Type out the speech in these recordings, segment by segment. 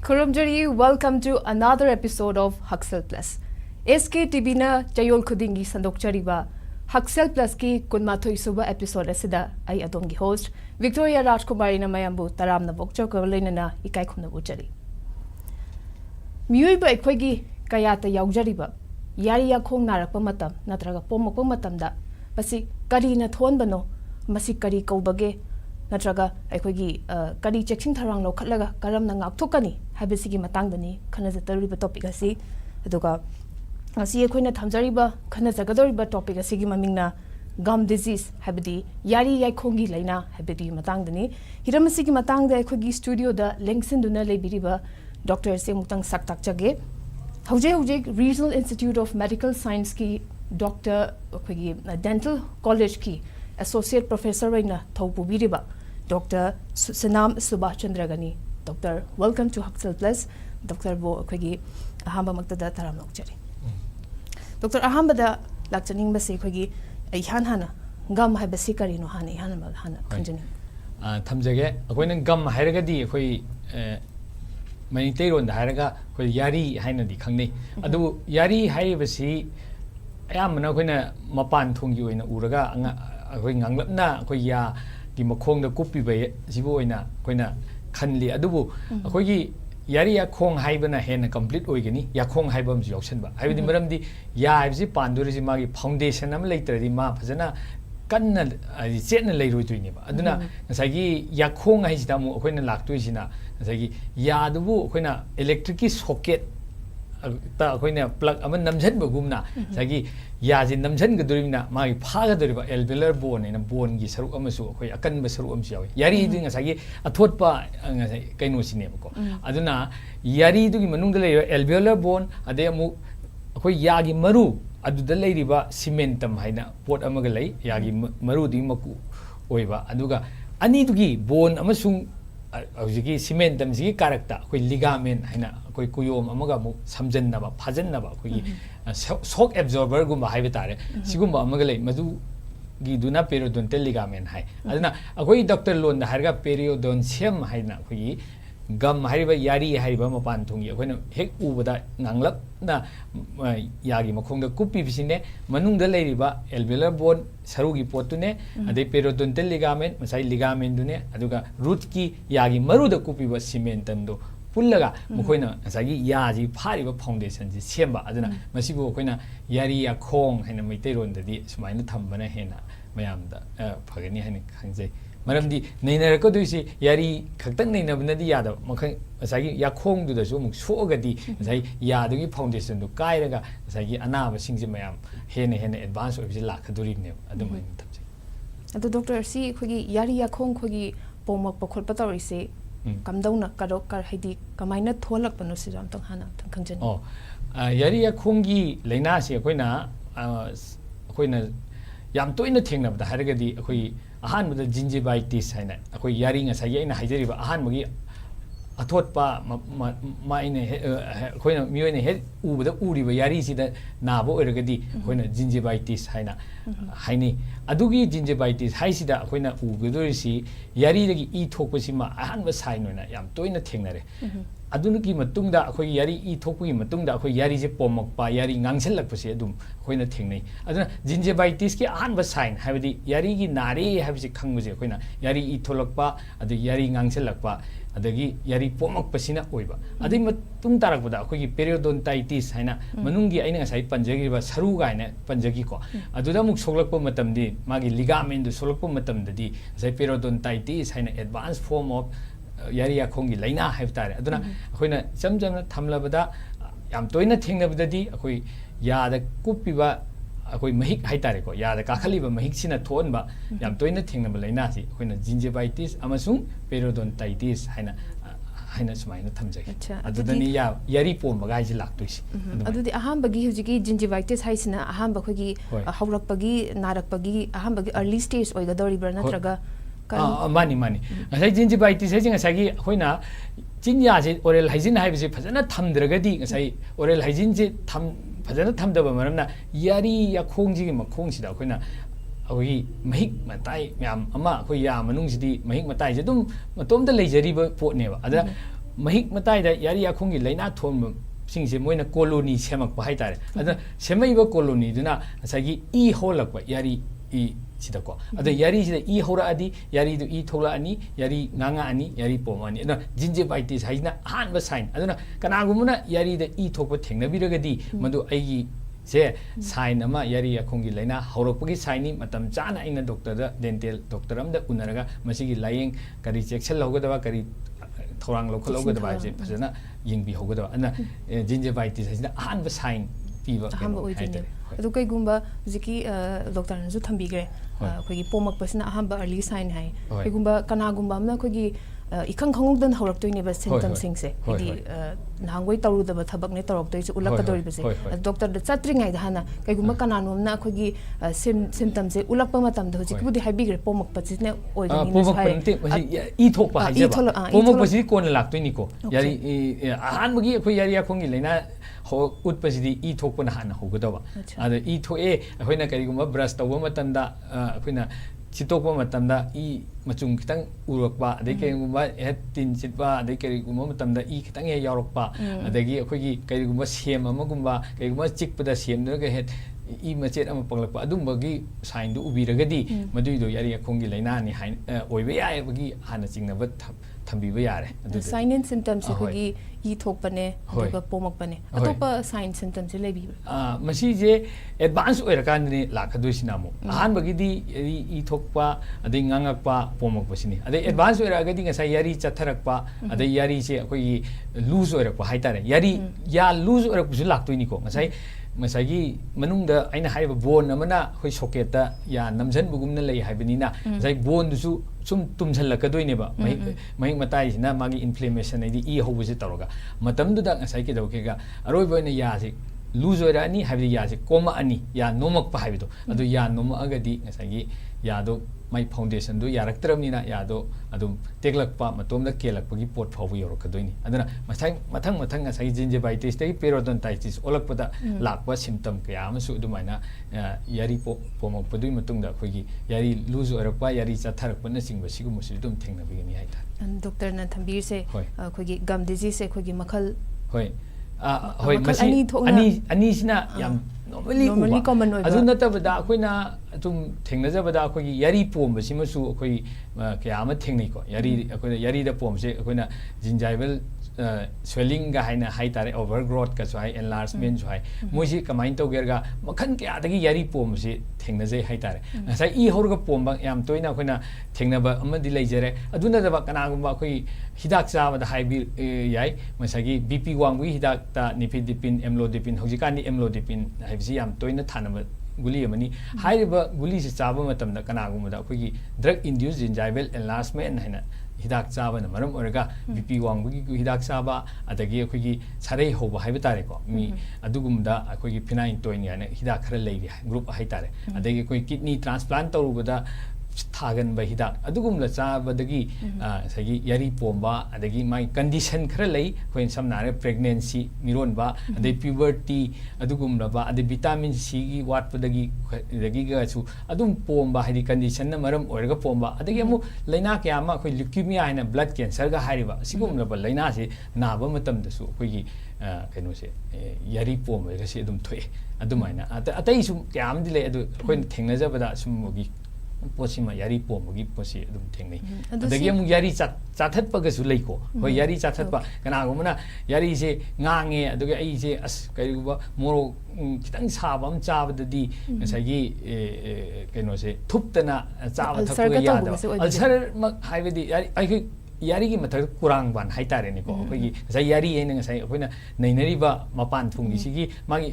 Kurumjari, welcome to another episode of Huxel Plus. SK TV na Chayol Khudingi Sandokchariba Huxel Plus ki kunmathoi suba episode asida ai adongi host Victoria Rajkumari na mayambu taram na bokcho kawlena na ikai khumna buchari. Miyoi ba ekhoi kayata yaujariba yari yakhong narakpa matam natraga pomokpa matamda basi kari na thonbano masi kari kaubage natraga ekhoi kari checking tharang lo khatlaga karam na ngakthokani habisigi matangdani khanajatariba topic asi aduga asi ekhoi thamjariba khanajagadoriba topic asigi mamingna gum disease habidi yari yaikhongi laina habidi matangdani hiramasigi matangda ekhoi studio da lengsinduna lebiriba Dr. Semutang Saktakjage Hauje Regional Institute of Medical Science ki Dr. Dental College ki Associate Professor Raina Thopubiriba Dr. Sanam Subhachandragani Dr. Welcome to Huxel Plus Dr. Bo Kwegi Ahamba Magdada Taram Nokchari Dr. Ahamba da Lakchaning Basi Kwegi Ihan Hana Gum Habasi Karino Hani Hana Hana Kanjani Thamjage Akwen Gum Haragadi Koi Manitairon the Haraga, who Yari Hainadi Kangni. Adu Yari Haibasi, I am now when a Mapan Tung you in Uraga, going Anglapna, Koya, the Makong the Kupi by Ziboina, Quena Kanli Adubu, Koyi Yari Kong Haibana Hen a complete Oigani, Yakong Haibams Yokshanba. I will remember the Yabzi Pandurizimagi Foundation, I'm later the map, Hazana. Kanna setna leiru tuineba aduna ngasagi yakhong hai sidamu akoina laktu sina ngasagi yadubu akoina electric socket ta akoina plug ama namjan bagumna ngasagi yaji namjan gadurina magi phaga doriba alveolar bone ina bone gi saru amasu akoi akan ba saru amsi yawi yari du ngasagi athotpa ngasai kaino sineba ko aduna yari du gi manung da leiba alveolar bone ade amu akoi yagi maru aduda leiriba cementum haina pot amaga lei yagi marudi maku oiba aduga ani dugi bone amasung hojiki cementum sigi karakta koi ligament haina koi kuyom amaga mu samjannaba phajannaba koi shock absorber gumba haiba tare sigumba amaga lei madu gi duna periodontal ligament hai aduna akoi doctor lon da harga periodontium haina koi gum hariba yari hariba mapan thungi akoina hek ubada nanglap na yagi makhongda kupi bisine manungda leiriba alveolar bone sarugi potune ade periodontal ligament masai ligament dune aduga root ki yagi maruda kupi ba cementum do pullaga mukhoina asagi yaji phariba foundation ji semba aduna masibu akoina yari ya khong haina meiteiron dadi sumaina thambana hena mayamda phagani haina khangjai Madamdi, Nina Kodusi, Yari, Katan Nina Yada, Masagi, Yakong to the Zoom, Sogadi, say Yadu Foundation to Kairaga, Sagi Anava sings Mayam, Hen advance of the Lakadurine at the moment. The doctor see Kugi Yari Yakong Kugi Pomak Pokolpatori say, come down a Kadokar Hidi, Kamina Tolak Panusidam Tanghana, Tankanjan. Oh, Yari Yakongi, Lenasi, Aquina Yam to in the thing of the Haragadi, ahan with the gingivitis haina akoi yari nga sai na haijariba ahan magi athotpa ma ine khoina miyoine he ubada uriba yari sida nabo eragadi khoina gingivitis haina haini adugi gingivitis haisida khoina ubadorisi yari dagi e thokpasi ma ahan ba sign oina yam toina thengnare adunuki matungda akhoi yari e thokpagi matungda akhoi yari je pomokpa yari ngangselakpasi adum khoina thengnai aduna gingivitis ki ahan ba sign habidi yari gi nare habisi khangmuje khoina yari e tholakpa adu yari ngangselakpa adagi yari pomokpasina oiba adai matung tarakpada akhoi periodontitis haina manungi aina ngasai panjagi ba saru gaina panjagi ko aduda muk soglakpa matamdi magi ligament du soglakpa matamdadi sai periodontitis haina advanced form of Yari Yakongi Laina have tare. Aduna, Aquina, some Tamlabada, Yam Toina Tingnabadi, Akui Ya the Kupiba, Akui Mahik Haitariko, Ya the Kakaliba Mahiksina Tonba, Yam Toina Tingnabalinati, when a gingivitis, Amasung, periodontitis, Haina Smina Tamjak. Adudania, Yari Pom, Magaji Lactus. Adu the Ahambagi, Hujiki, gingivitis, Haisina, Ahambaki, Haurakpagi, Narakpagi, Ahambagi, early stage, or the Dori Bernatraga. Money. I say gingivitis, saying a sagi, Hoina, Ginya, oral hygiene, I was a Pazana Tam Dragadi, say oral hygiene, Tam Pazana Tam the Marana, Yari Yakongi, Makonsida, Hoina, we make Matai, Yam, Ama, Hoya, Manungsidi, make Matai, Matom the Lazy Port Neva, other mahik matai da yari akhong gi laina thon sing se moina colony semak pa hai tare ada semai ba colony duna asagi e holak ba yari e sida ko ada yari sida e hora adi yari du e thola ani yari nganga ani yari pom ani ada gingivitis haina han ba sign aduna kana gumuna yari da e thok ba thengna biragadi madu aigi se sign ama yari akhong gi laina horokpagi sign ni matam chana aina doctor da dental doctor am da unaraga masigi layeng kari check logada kari thorang local logada je phajana yingbi hogada ana gingivitis haina han ba sign piba ahamba oidine adu kai gumba ziki doctor na zu thambigre khoi pomak pasina ahamba early sign hai kai gumba kana gumba amna khoi ikang khangong dan horak toine ba symptom sing se di nangoi taru da ba thabak ne torok toi chu ulak ka dori ba se doctor da chatri ngai da hana kai gumba kana nom na khoi gi symptom se ulak pa matam da hoji budi haibigre pomak pasine oi ga ni pomak pante i thok pa hai jaba pomak pasi kon lak toi ni ko yari ahan bagi khoi yari akhong gi leina ho utpasidi i thokpana hana hogadawa ada i thoe ahoina kariguma brush tawba matamda akoina chitokpa matamda i machung kitang urakpa adai kariguma head tin chitpa adai kariguma matamda i kitang he yaurokpa adagi akoigi kariguma sem amagumba kariguma chikpada semnaga head i machet ama panglakpa adumbagi sign du ubiragadi maduido yari akhongi laina ni hain oiba yae bagi hana chingnaba thambiba yare sign and symptoms khoi i thokpane aduga pomakpane atopa sign symptoms lebi masi je advance oirakan ni lakhadoisina mo ahan bagi di i thokpa adai ngangakpa pomakpasini adai advance oiragadi ngasai yari chatharakpa adai yari se khoi loose oirakpa haitare yari ya loose oirakpu laktoini ko ngasai masagi manungda aina haiba bone amana hoi socket ta ya namjan bugumna lei haibinina jai bone du sum tumjhalakadoine ba mai matai sina magi inflammation idi e hobuse toroga matam du da ngasai ke dauke ga aroi boina ya se lose oira ani habi ya se koma ani ya nomak pa haibido adu ya noma agadi ngasai ya do mai foundation du yaraktaramnina ya do adum teklakpa matomda kelakpagi pot phawu yorakadoini adana mathang ngasai gingivitis tagi periodontitis olakpada lakpa symptom kaya amasu dumaina yari pomok padui matungda khoigi yari lose orakpa yari chatharakpa na singba sigumusi dum thengna bigini haita doctor na thambir se khoigi gum disease se khoigi makhal hoi hoi masi ani sina yam normally common adu natabada akoina tum thengnajabada akogi yari pom basimasu akoi kya ama thengnai ko yari akoina yari da pom se akoina gingival swelling ga haina haitare overgrowth ka swai enlargement swai moisi kamain to gerga makhan kya dagi yari pom se thengnajai haitare sai i horga pom ba yam toina akoina thengnaba amadi leijere aduna da kana gumba akoi hidak cha da haibi yai masagi bp wangwi hidak ta nifedipine amlodipine hojikani amlodipine haibisi yam toina thanaba guli amani haiba guli se chaba matamda kana gumda akoi drug induced gingival enlargement haina hidak chaba na maram oraga bp wangwi hidak chaba adagi akoi sarei hoba haiba tare ko mi adugumda akoi phenyl toin yana hidak khara leiri group haitare adagi akoi kidney transplant torubada thagan ba hidak adugumla chabadagi sagi yari pomba adagi mai condition khara lei khoin samnare pregnancy miron ba adai puberty adugumla ba adai vitamin c gi watpadagi dagi ga chu adum pomba hadi condition na maram oiraga pomba adagi amu laina kya ma khoi leukemia haina blood cancer ga hariba sigumla ba laina se naba matam da su khoi gi kaino se yari pomba ga se adum thoe adumaina atai su kyam di le adu khoi thengna jabada sum gi posima yari pomagi posi adum thengnai adagi amu yari chathatpa ga su leiko hoi yari chathatpa kana gumna yari se ngange aduga ai se as kaiba moro kitang saba am chabadadi ngasagi kaino se thuptana chaba thakwa yada ulcer mak haibadi yari ai yari gi mathak kurang ban haitare ni ko khoi ngasai yari ena ngasai khoina nainariba mapan thungi sigi magi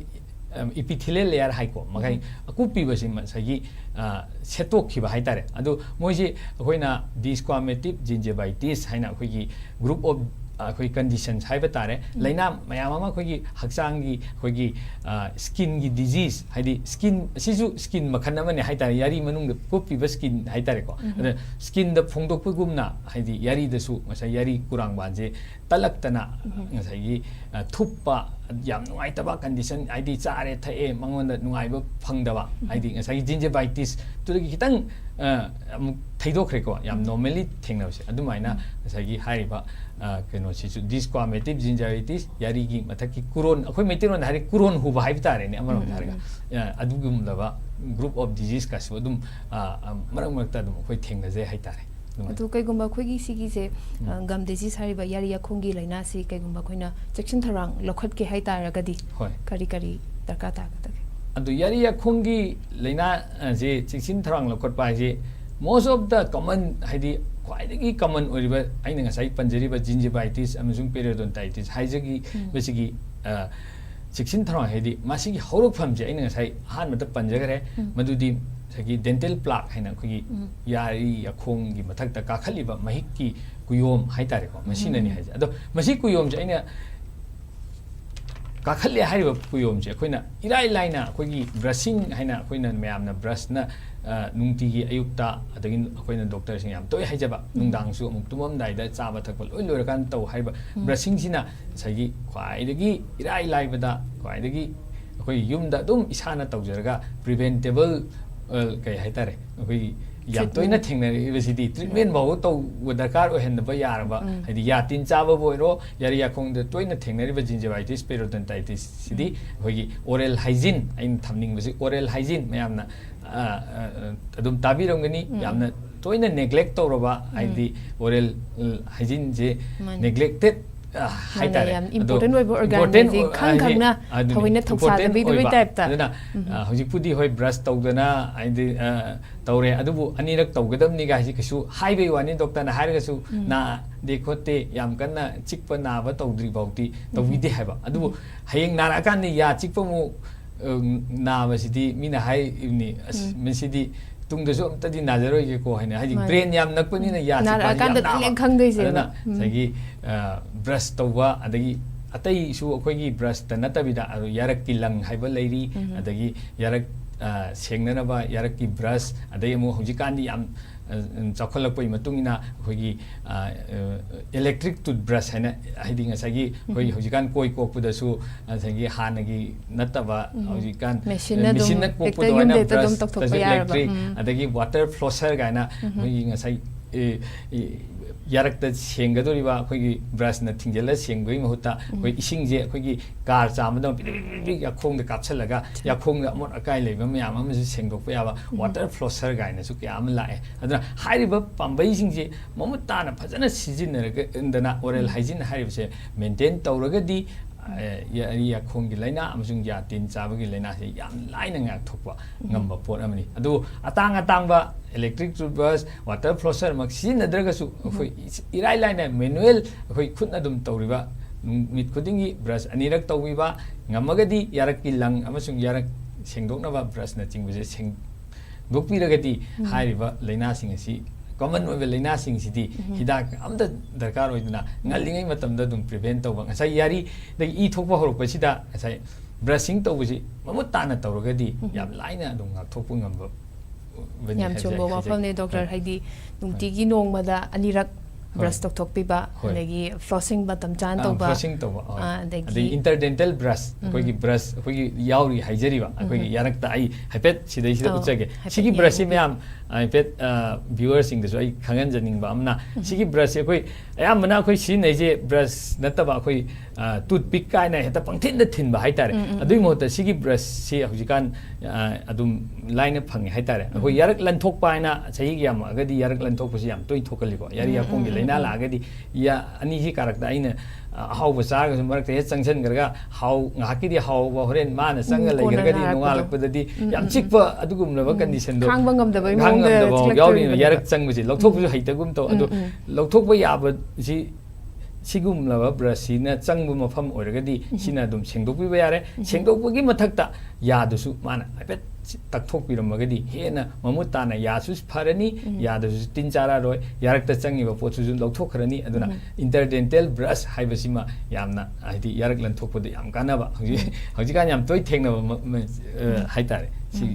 epithelial layer haiko magai akupi basi sagi setok khiba haitare adu moji khoina desquamative gingivitis haina khoi group of khoi conditions haiba tare laina mayam ama khoi hakchang gi skin gi disease haidi skin sisu skin makhan amani haitare yari manung da kupi ba skin haitare ko skin da phongdok pugumna haidi yari da su ngasai yari kurang banje talaktana ngasai gi thuppa yam nuai taba condition haidi chare thae mangon da nuai ba phangdaba haidi ngasai gingivitis tu gi kitang थैदोखरेको yam normally थेंगनबसे अदुमाइना सगी हारिबा कनो सिसु डिस्क्वामेटिव जिंजाइटिस यारी की मथकी कुरोन अखोय मेटेरोन हारि कुरोन हुबा हाइब तारेने अमरो हारगा अदुगुमदबा ग्रुप ऑफ डिजीज कासु अदुम मरक मरकता अदुम अखोय थेंगनजे हाइ तारे अदु कइगुम्बा अखोयगी सिगिसे गम डिजीज हारिबा यारी याखोंगी लाइना सि कइगुम्बा अखोयना चेक्शन थरांग लखत के हाइ तारगदी करी करी दरकार तागदगे अदु यारी याखोंगी लाइना जे चेक्शन थरांग लखत पाजे मोस्ट ऑफ द कॉमन हाइदी ख्वाइदगी कॉमन ओरिबा आइना ngasai panjariba gingivitis amasung periodontitis haijagi basigi chiksin tharang haidi masigi horok famje aina ngasai han mata panjagare madudi sagi dental plaque haina khogi yari yakhong gi mathak ta kakhaliba mahik ki kuyom haitare ko machine ni haija ado masi kuyom je aina kakhali hariba kuyom je khoina irai laina khogi brushing haina khoina mayamna brush na nungtigi ayukta adagin akoina doctor sing yam toy haijaba nungdang su amuk tumam dai da chaba thakpa loi loi kan tau haiba brushing sina sagi khwaidagi irai laibada khwaidagi akoi yumda dum isana tawjaraga preventable kai haitare akoi yam toina thengnari ibasidi treatment bawo tau darkar ohenba yaraba hadi ya tin chaba boiro yari yakhong de toina thengnari ba gingivitis periodontitis sidi hogi oral hygiene ain thamning basi oral hygiene mayamna adum tabirongani yamna toina neglect tawraba haidi oral hygiene je neglected haitare important oibo organizing khangkhangna thawina thoksa bi du type ta aduna hoji pudi hoi brush tawdana haidi tawre adubu anirak tawgadamni ga hi kisu haibe wani doctor na hairga su na dekhote yam kanna chikpa na ba tawdri bauti tawide haiba adubu hayeng na akan ni ya chikpa mu na ba sidi mina hai ni mesidi tungdasu amtadi nazaroi ge ko haina haji brain yam nakpani na ya chikpa akan da leng khangdei se na sagi brush tawwa adagi atai su akhoi gi brush ta natabida yarak ki lang haiba leiri adagi yarak sengnana ba yarak ki brush adai mu hojikan di yam chakhalakpai matungina akhoi electric toothbrush haina haidi ngasagi hoi hojikan koi kokpuda su sagi hanagi nataba hojikan machine na kokpuda haina brush electric adagi water flosser gaina hoi ngasai yarakta senggadoriba akhoi brush na thingjala senggoi mahuta hoi isingje akhoi car chamadam pi yakhong da kapchalaga yakhong da amot akai leiba myam amasu sengdokpa yaba water flosser gaina su kyam lae aduna hairiba pambai singje mamutta na phajana sijinaraga indana oral hygiene haribse maintain tawragadi yari yakhong gi laina amasung ya tin chabagi laina se yam laina ngak thokpa ngamba pot amani adu atang ba electric toothbrush water flosser mak sinadraga su khoi irai laina manual khoi khutna dum tawriba mit khudingi brush anirak tawbiba ngamagadi yarak ki lang amasung yarak sengdokna ba brush na chingbuje seng dokpiragadi hariba laina sing asi common oiba laina sing sidi hidak amda darkar oiduna ngalingai matamda dum prevent tawba ngasai yari da I thokpa horokpa sida ngasai brushing tawbusi mamut tana tawragadi yam laina dum ngak thokpu ngamba yam chumbo wafal ne doctor haidi nungtigi nongmada anirak brush tok thok piba adagi flossing batam chan tawba flossing tawba adagi interdental brush akoigi brush akoigi yauri haijariba akoigi yarakta ai haipet sidai sida uchage sigi brush myam haipet viewers sing desu ai khangan janing ba amna sigi brush akoi ayamna akoi sin naije brush nataba akoi toothpick kaina heta pangthin da thin ba haitare adui mohta sigi brush si hujikan adum line phangi haitare akoi yarak lan thok paina sahi yam agadi yarak lan thok pasi yam toi thokaliko yari yakong laina lagadi ya ani hi karakta aina how basaga marakte he changsan garga how ngaki di how ba horen mana sanga legargadi nungalak padadi yam chikpa adugumna ba condition do khangba ngamda ba yauri yarak changbusi lokthokbu haitagum to adu lokthokba yaba si sigumlaba brush na changbu mafam oiragadi sina dum sengdokpi ba yare sengdokpagi mathakta yadusu mana apet takthokpiramagadi hena mamutana yasu pharani yadusu tin chara roi yarakta changiba potsu jum lokthokhrani aduna interdental brush haibasima yamna haidi yarak lan thokpadu yam kanaba hoji kan yam toi thengna haitare si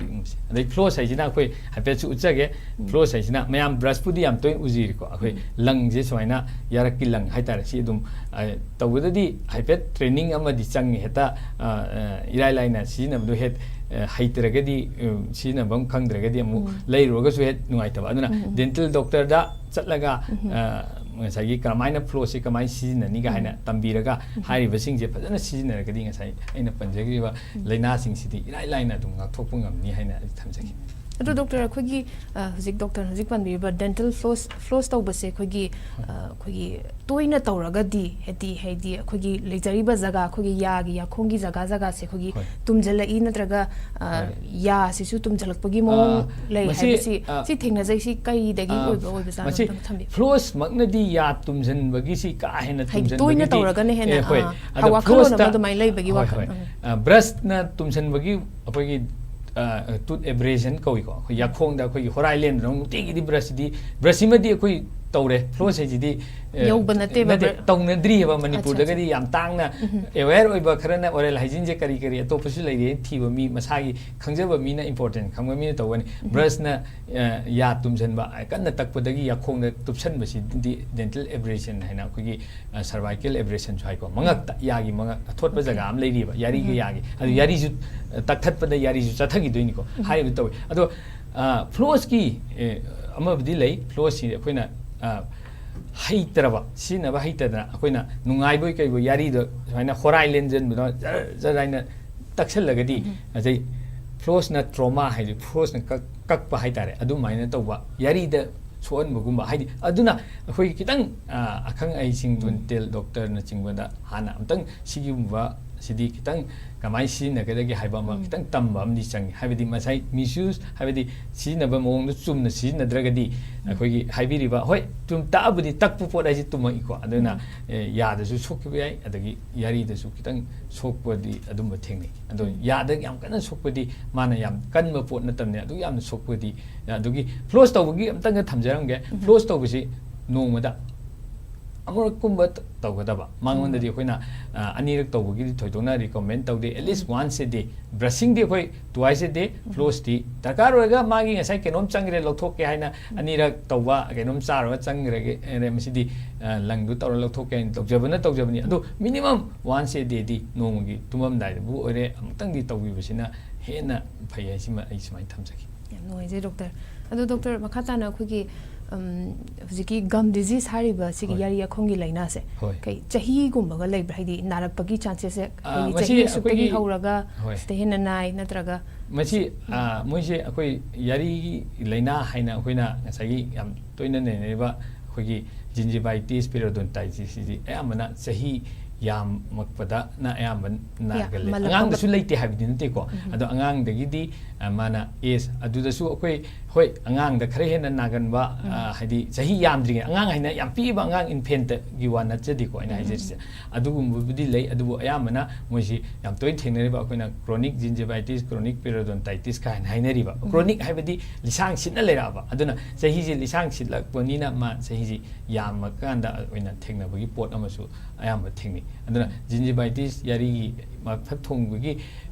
adai floss haijina khoi haipet su uchage floss haijina mayam brush pudi yam toi ujiri ko akhoi lang je soina yarak ki lang haitare si dum tawdadi haipet training amadi changi heta irai laina sina bu het ꯍꯩꯇ꯭ꯔꯒꯗꯤ ꯁꯤꯖꯤꯟꯅꯐꯝ ꯈꯪꯗ꯭ꯔꯒꯗꯤ ꯑꯃꯨꯛ ꯂꯩꯔꯨꯔꯒꯁꯨ ꯍꯦꯛ ꯅꯨꯡꯉꯥꯏꯇꯕ ꯑꯗꯨꯅ dental ꯗꯣꯛꯇꯔꯗ ꯆꯠꯂꯒ ꯉꯁꯥꯏꯒꯤ ꯀꯔꯝꯃꯥꯏꯅ ꯐ꯭ꯂꯣꯁꯁꯤ ꯀꯃꯥꯏꯅ ꯁꯤꯖꯤꯟꯅꯅꯤꯒ ꯍꯥꯏꯅ ꯇꯝꯕꯤꯔꯒ ꯍꯥꯏꯔꯤꯕꯁꯤꯡꯁꯦ ꯐꯖꯅ ꯁꯤꯖꯤꯟꯅꯔꯒꯗꯤ ꯉꯁꯥꯏ ꯑꯩꯅ ꯄꯟꯖꯈ꯭ꯔꯤꯕ ꯂꯥꯏꯅꯥꯁꯤꯡꯁꯤꯗꯤ ꯏꯔꯥꯏ ꯂꯥꯏꯅ ꯑꯗꯨꯝ ꯉꯥꯛꯊꯣꯛꯄ ꯉꯝꯅꯤ ꯍꯥꯏꯅ ꯑꯩ ꯊꯝꯖꯒꯦ ꯑꯗꯣ ꯗꯣꯛꯇꯔ ꯑꯩꯈꯣꯏꯒꯤ ꯍꯧꯖꯤꯛ ꯗꯣꯛꯇꯔ ꯍꯧꯖꯤꯛ ꯄꯟꯕꯤꯔꯤꯕ ꯗꯦꯟꯇꯦꯜ ꯐ꯭ꯂꯣꯁ ꯇꯧꯕꯁꯦ ꯑꯩꯈꯣꯏꯒꯤ ꯇꯣꯏꯅ ꯇꯧꯔꯒꯗꯤ ꯍꯥꯏꯗꯤ ꯑꯩꯈꯣꯏꯒꯤ ꯂꯩꯖꯔꯤꯕ ꯖꯒꯥ ꯑꯩꯈꯣꯏꯒꯤ ꯌꯥꯒꯤ ꯌꯥꯈꯣꯡꯒꯤ ꯖꯒꯥꯁꯦ ꯑꯩꯈꯣꯏꯒꯤ ꯇꯨꯝꯖꯜꯂꯛꯏ ꯅꯠꯇ꯭ꯔꯒ ꯌꯥꯁꯤꯁꯨ ꯇꯨꯝꯖꯜꯂꯛꯄꯒꯤ ꯃꯑꯣꯡ ꯂꯩ ꯍꯥꯏꯕꯁꯤ ꯁꯤ ꯊꯦꯡꯅꯖꯩ ꯁꯤ ꯀꯩꯗꯒꯤ ꯑꯣꯏꯕꯖꯥꯠꯅꯣ ꯊꯝꯕꯤꯌꯨ ꯐ꯭ꯂꯣꯁ ꯃꯛꯅꯗꯤ ꯌꯥ ꯇꯨꯝꯖꯟꯕꯒꯤꯁꯤ ꯀꯥ ꯍꯦꯟꯅ ꯇꯨꯝꯖꯟꯕꯒꯤ ꯇꯣꯏꯅ ꯇꯧꯔꯒꯅ ꯍꯦꯟꯅ ꯋꯥꯈꯜꯂꯣꯟ ꯑꯃ ꯑꯗꯨꯃꯥꯏꯅ ꯂꯩꯕꯒꯤ ꯋꯥꯈꯜ ꯕ꯭ꯔꯁꯅ ꯇꯨꯝꯖꯟꯕꯒꯤ ꯑꯩꯈꯣꯏꯒꯤ ꯇꯨꯠ ꯑꯦꯕ꯭ꯔꯦꯖꯟ ꯀꯧꯏꯀꯣ ꯑꯩꯈꯣꯏ ꯌꯥꯈꯣꯡꯗ ꯑꯩꯈꯣꯏꯒꯤ ꯍꯣꯔꯥꯏ ꯂꯦꯟꯗꯨꯅ ꯅꯨꯡꯇꯤꯒꯤꯗꯤ ꯕ꯭ꯔꯁꯁꯤꯃꯗꯤ ꯑꯩꯈꯣꯏ ꯇꯧꯔꯦ ꯐ꯭ꯂꯣꯁ ꯍꯥꯏꯁꯤꯗꯤ ꯌꯧꯕ ꯅꯠꯇꯦꯕ ꯇꯧꯅꯗ꯭ꯔꯤꯑꯕ ꯃꯅꯤꯄꯨꯔꯗꯒꯗꯤ ꯌꯥꯝ ꯇꯥꯡꯅ ꯑꯦꯋꯦꯌꯔ ꯑꯣꯏꯕ ꯈꯔꯅ ꯑꯣꯔꯦꯜ ꯍꯥꯏꯖꯤꯟꯁꯦ ꯀꯔꯤ ꯑꯇꯣꯞꯄꯁꯨ ꯂꯩꯔꯦ ꯊꯤꯕ ꯃꯤ ꯃꯁꯥꯒꯤ ꯈꯪꯖꯕ ꯃꯤꯅ ꯏꯝꯄꯣꯔꯇꯦꯟ ꯈꯪꯕ ꯃꯤꯅ ꯇꯧꯒꯅꯤ ꯕ꯭ꯔꯁꯅ ꯌꯥ ꯇꯨꯝꯁꯟꯕ ꯀꯟꯅ ꯇꯛꯄꯗꯒꯤ ꯌꯥꯈꯣꯡꯗ ꯇꯨꯞꯁꯟꯕꯁꯤꯗꯤ ꯗꯦꯟꯇꯦꯜ ꯑꯦꯕ꯭ꯔꯦꯁꯟ ꯍꯥꯏꯅ ꯑꯩꯈꯣꯏꯒꯤ ꯁꯔꯚꯥꯏꯀꯦꯜ ꯑꯦꯕ꯭ꯔꯦꯁꯟꯁꯨ ꯍꯥꯏꯀꯣ ꯃꯉꯛꯇ ꯌꯥꯒꯤ ꯃꯉꯛ ꯑꯊꯣꯠꯄ ꯖꯒꯥ ꯑꯃ ꯂꯩꯔꯤꯕ ꯌꯥꯔꯤꯒ ꯌꯥꯒꯤ ꯑꯗꯨ ꯌꯥꯔꯤꯁꯨ ꯇꯛꯊꯠꯄꯗ ꯌꯥꯔꯤꯁꯨ ꯆꯠꯊꯈꯤꯗꯣꯏꯅꯤꯀꯣ ꯍꯥꯏꯔꯤꯕ ꯇꯧꯋꯤ ꯑꯗꯣ ꯐ꯭ꯂꯣꯁꯀꯤ ꯑꯃꯕꯨꯗꯤ ꯂꯩ ꯐ꯭ꯂꯣꯁꯁꯤ ꯑꯩꯈꯣꯏꯅ ꯍꯩꯇ꯭ꯔꯕ ꯁꯤꯖꯤꯟꯅꯕ ꯍꯩꯇꯗꯅ ꯑꯩꯈꯣꯏꯅ ꯅꯨꯡꯉꯥꯏꯕꯣꯏ ꯀꯩꯕꯣꯏ ꯌꯥꯔꯤꯗꯣ ꯁꯨꯃꯥꯏꯅ ꯍꯣꯔꯥꯏ ꯂꯦꯟꯖꯟꯕꯗꯣ ꯖꯔ ꯍꯥꯏꯅ ꯇꯛꯁꯜꯂꯒꯗꯤ ꯉꯁꯥꯏ ꯐ꯭ꯂꯣꯁꯅ ꯇ꯭ꯔꯣꯃꯥ ꯍꯥꯏꯗꯤ ꯐ꯭ꯂꯣꯁꯅ ꯀꯛꯄ ꯍꯥꯏꯇꯥꯔꯦ ꯑꯗꯨꯃꯥꯏꯅ ꯇꯧꯕ ꯌꯥꯔꯤꯗ ꯁꯣꯛꯍꯟꯕꯒꯨꯝꯕ ꯍꯥꯏꯗꯤ ꯑꯗꯨꯅ ꯑꯩꯈꯣꯏ ꯈꯤꯇꯪ ꯑꯈꯪ ꯑꯍꯩꯁꯤꯡ ꯗꯦꯟꯇꯦꯜ ꯗꯣꯛꯇꯔꯅꯆꯤꯡꯕꯗ ꯍꯥꯟꯅ ꯑꯝꯇꯪ ꯁꯤꯒꯨꯝꯕ ꯁꯤꯗꯤ ꯈꯤꯇꯪ ꯀꯃꯥꯏꯅ ꯁꯤꯖꯤꯟꯅꯒꯗꯒꯦ ꯍꯥꯏꯕ ꯑꯃ ꯈꯤꯇꯪ ꯇꯝꯕ ꯑꯃꯗꯤ ꯆꯪꯉꯤ ꯍꯥꯏꯕꯗꯤ ꯉꯁꯥꯏ ꯃꯤꯁꯌꯨꯁ ꯍꯥꯏꯕꯗꯤ ꯁꯤꯖꯤꯟꯅꯕ ꯃꯑꯣꯡꯗꯣ ꯆꯨꯝꯅ ꯁꯤꯖꯤꯟꯅꯗ꯭ꯔꯒꯗꯤ ꯑꯩꯈꯣꯏꯒꯤ ꯍꯥꯏꯕꯤꯔꯤꯕ ꯍꯣꯏ ꯇꯛꯑꯕꯨꯗꯤ ꯇꯛꯄ ꯄꯣꯠ ꯍꯥꯏꯁꯤ ꯇꯨꯝꯃꯛꯏꯀꯣ ꯑꯗꯨꯅ ꯌꯥꯗꯁꯨ ꯁꯣꯛꯈꯤꯕ ꯌꯥꯏ ꯑꯗꯒꯤ ꯌꯥꯔꯤꯗꯁꯨ ꯈꯤꯇꯪ ꯁꯣꯛꯄꯗꯤ ꯑꯗꯨꯝꯕ ꯊꯦꯡꯅꯩ ꯑꯗꯣ ꯌꯥꯗ ꯌꯥꯝ ꯀꯟꯅ ꯁꯣꯛꯄꯗꯤ ꯃꯥꯅ ꯌꯥꯝ ꯀꯟꯕ ꯄꯣꯠ ꯅꯠꯇꯕꯅꯦ ꯑꯗꯨ ꯌꯥꯝꯅ ꯁꯣꯛꯄꯗꯤ ꯑꯗꯨꯒꯤ ꯐ꯭ꯂꯣꯁ ꯇꯧꯕꯒꯤ ꯑꯝꯇꯪꯒ ꯊꯝꯖꯔꯝꯒꯦ ꯐ꯭ꯂꯣꯁ ꯇꯧꯕꯁꯤ ꯅꯣꯡꯃꯗ ꯑꯃꯨꯔꯛꯀꯨꯝꯕ ꯇꯧꯒꯗꯕ ꯃꯉꯣꯟꯗꯗꯤ ꯑꯩꯈꯣꯏꯅ ꯑꯅꯤꯔꯛ ꯇꯧꯕꯒꯤꯗꯤ ꯊꯣꯏꯗꯣꯛꯅ ꯔꯤꯀꯃꯦꯟ ꯇꯧꯗꯦ ꯑꯦꯠꯂꯤꯁ ꯋꯥꯟꯁ ꯑꯦ ꯗꯦ ꯕ꯭ꯔꯁꯤꯡꯗꯤ ꯑꯩꯈꯣꯏ ꯇ꯭ꯋꯥꯏꯁ ꯑꯦ ꯗꯦ ꯐ꯭ꯂꯣꯁꯇꯤ ꯗꯔꯀꯥꯔ ꯑꯣꯏꯔꯒ ꯃꯥꯒꯤ ꯉꯁꯥꯏ ꯀꯩꯅꯣꯝ ꯆꯪꯈ꯭ꯔꯦ ꯂꯧꯊꯣꯛꯀꯦ ꯍꯥꯏꯅ ꯑꯅꯤꯔꯛ ꯇꯧꯕ ꯀꯩꯅꯣꯝ ꯆꯥꯔꯒ ꯆꯪꯈ꯭ꯔꯒꯦ ꯃꯁꯤꯗꯤ ꯂꯪꯗꯨ ꯇꯧꯔ ꯂꯧꯊꯣꯛꯀꯦ ꯍꯥꯏꯅ ꯇꯧꯖꯕꯅꯤ ꯑꯗꯣ ꯃꯤꯅꯤꯃꯝ ꯋꯥꯟꯁ ꯑꯦ ꯗꯦꯗꯤ ꯅꯣꯡꯃꯒꯤ ꯇꯨꯝꯃꯝꯗꯥꯏꯗꯕꯨ ꯑꯣꯏꯔꯦ ꯑꯃꯨꯛꯇꯪꯗꯤ ꯇꯧꯕꯤꯕꯁꯤꯅ ꯍꯦꯟꯅ ꯐꯩ ꯍꯥꯏꯁꯤꯃ ꯑꯩ ꯁꯨꯃꯥꯏꯅ ꯊꯝꯖꯒꯦ ꯌꯥꯝ ꯅꯨꯡꯉꯥꯏꯖꯩ ꯗꯣꯛꯇꯔ ꯑꯗꯣ ꯗꯣꯛꯇꯔ ꯃꯈꯥ ꯇꯥꯅ ꯑꯩꯈꯣꯏꯒꯤ ꯍꯧꯖꯤꯛꯀꯤ ꯒꯝ ꯗꯤꯖꯤꯁ ꯍꯥꯏꯔꯤꯕ ꯁꯤꯒꯤ ꯌꯥꯔꯤ ꯌꯥꯈꯣꯡꯒꯤ ꯂꯥꯏꯅꯥꯁꯦ ꯀꯩ ꯆꯍꯤꯒꯨꯝꯕꯒ ꯂꯩꯕ꯭ꯔꯥ ꯍꯥꯏꯗꯤ ꯅꯥꯔꯛꯄꯒꯤ ꯆꯥꯟꯁꯦꯁꯁꯦ ꯍꯥꯏꯗꯤ ꯆꯍꯤ ꯑꯁꯨꯛꯇꯒꯤ ꯍꯧꯔꯒ ꯁꯤꯗ ꯍꯦꯟꯅ ꯅꯥꯏ ꯅꯠꯇ꯭ꯔꯒ ꯃꯁꯤ ꯃꯣꯏꯁꯦ ꯑꯩꯈꯣꯏ ꯌꯥꯔꯤꯒꯤ ꯂꯥꯏꯅꯥ ꯍꯥꯏꯅ ꯑꯩꯈꯣꯏꯅ ꯉꯁꯥꯏꯒꯤ ꯌꯥꯝ ꯇꯣꯏꯅ ꯅꯩꯅꯔꯤꯕ ꯑꯩꯈꯣꯏꯒꯤ ꯖꯤꯟꯖꯤꯚꯥꯏꯇꯤꯁ ꯄꯦꯔꯣꯗꯣꯟꯇꯥꯏꯇꯤꯁꯁꯤꯗꯤ ꯑꯌꯥꯝꯕꯅ ꯆꯍꯤ ꯌꯥꯝꯃꯛꯄꯗꯅ ꯑꯌꯥꯝꯕ ꯅꯥꯒꯜꯂꯦ ꯑꯉꯥꯡꯗꯁꯨ ꯂꯩꯇꯦ ꯍꯥꯏꯕꯗꯤ ꯅꯠꯇꯦꯀꯣ ꯑꯗꯣ ꯑꯉꯥꯡꯗꯒꯤꯗꯤ ꯃꯥꯅ ꯑꯦꯖ ꯑꯗꯨꯗꯁꯨ ꯑꯩꯈꯣই ꯍꯣꯏ ꯑꯉꯥꯡꯗ ꯈꯔ ꯍꯦꯟꯅ ꯅꯥꯒꯟꯕ ꯍꯥꯏꯗꯤ ꯆꯍꯤ ꯌꯥꯝꯗ꯭ꯔꯤꯉꯩ ꯑꯉꯥꯡ ꯍꯥꯏꯅ ꯌꯥꯝ ꯄꯤꯛꯏꯕ ꯑꯉꯥꯡ ꯏꯟꯐꯦꯟꯇꯒꯤ ꯋꯥ ꯅꯠꯆꯗꯦꯀꯣ ꯑꯩꯅ ꯍꯥꯏꯖꯔꯤꯁꯦ ꯑꯗꯨꯒꯨꯝꯕꯕꯨꯗꯤ ꯂꯩ ꯑꯗꯨꯕꯨ ꯑꯌꯥꯝꯕꯅ ꯃꯣꯏꯁꯤ ꯌꯥꯝ ꯇꯣꯏꯅ ꯊꯦꯡꯅꯔꯤꯕ ꯑꯩꯈꯣꯏꯅ ꯀ꯭ꯔꯣꯅꯤꯛ ꯖꯤꯟꯖꯤꯚꯥꯏꯇꯤꯁ ꯀ꯭ꯔꯣꯅꯤꯛ ꯄꯦꯔꯣꯗꯣꯟꯇꯥꯏꯇꯤꯁ ꯀꯥꯏꯅ ꯍꯥꯏꯅꯔꯤꯕ ꯀ꯭ꯔꯣꯅꯤꯛ ꯍꯥꯏꯕꯗꯤ ꯂꯤꯁꯥꯡ ꯁꯤꯠꯅ ꯂꯩꯔꯛꯑꯕ ꯑꯗꯨꯅ ꯆꯍꯤꯁꯤ ꯂꯤꯁꯥꯡ ꯁꯤꯠꯂꯛꯄꯅꯤꯅ ꯃꯥ ꯆꯍꯤꯁꯤ ꯌꯥꯝꯃꯀꯥꯟꯗ ꯑꯣꯏꯅ ꯊꯦꯡꯅꯕꯒꯤ ꯄꯣꯠ ꯑꯃꯁꯨ ꯑꯌꯥꯝꯕ ꯊꯦꯡꯅꯩ ꯑꯗꯨꯅ ꯖꯤꯟꯖꯤꯚꯥꯏꯇꯤꯁ ꯌꯥꯔꯤꯒꯤ ꯃꯐꯛ ꯊꯣꯡꯕꯒꯤ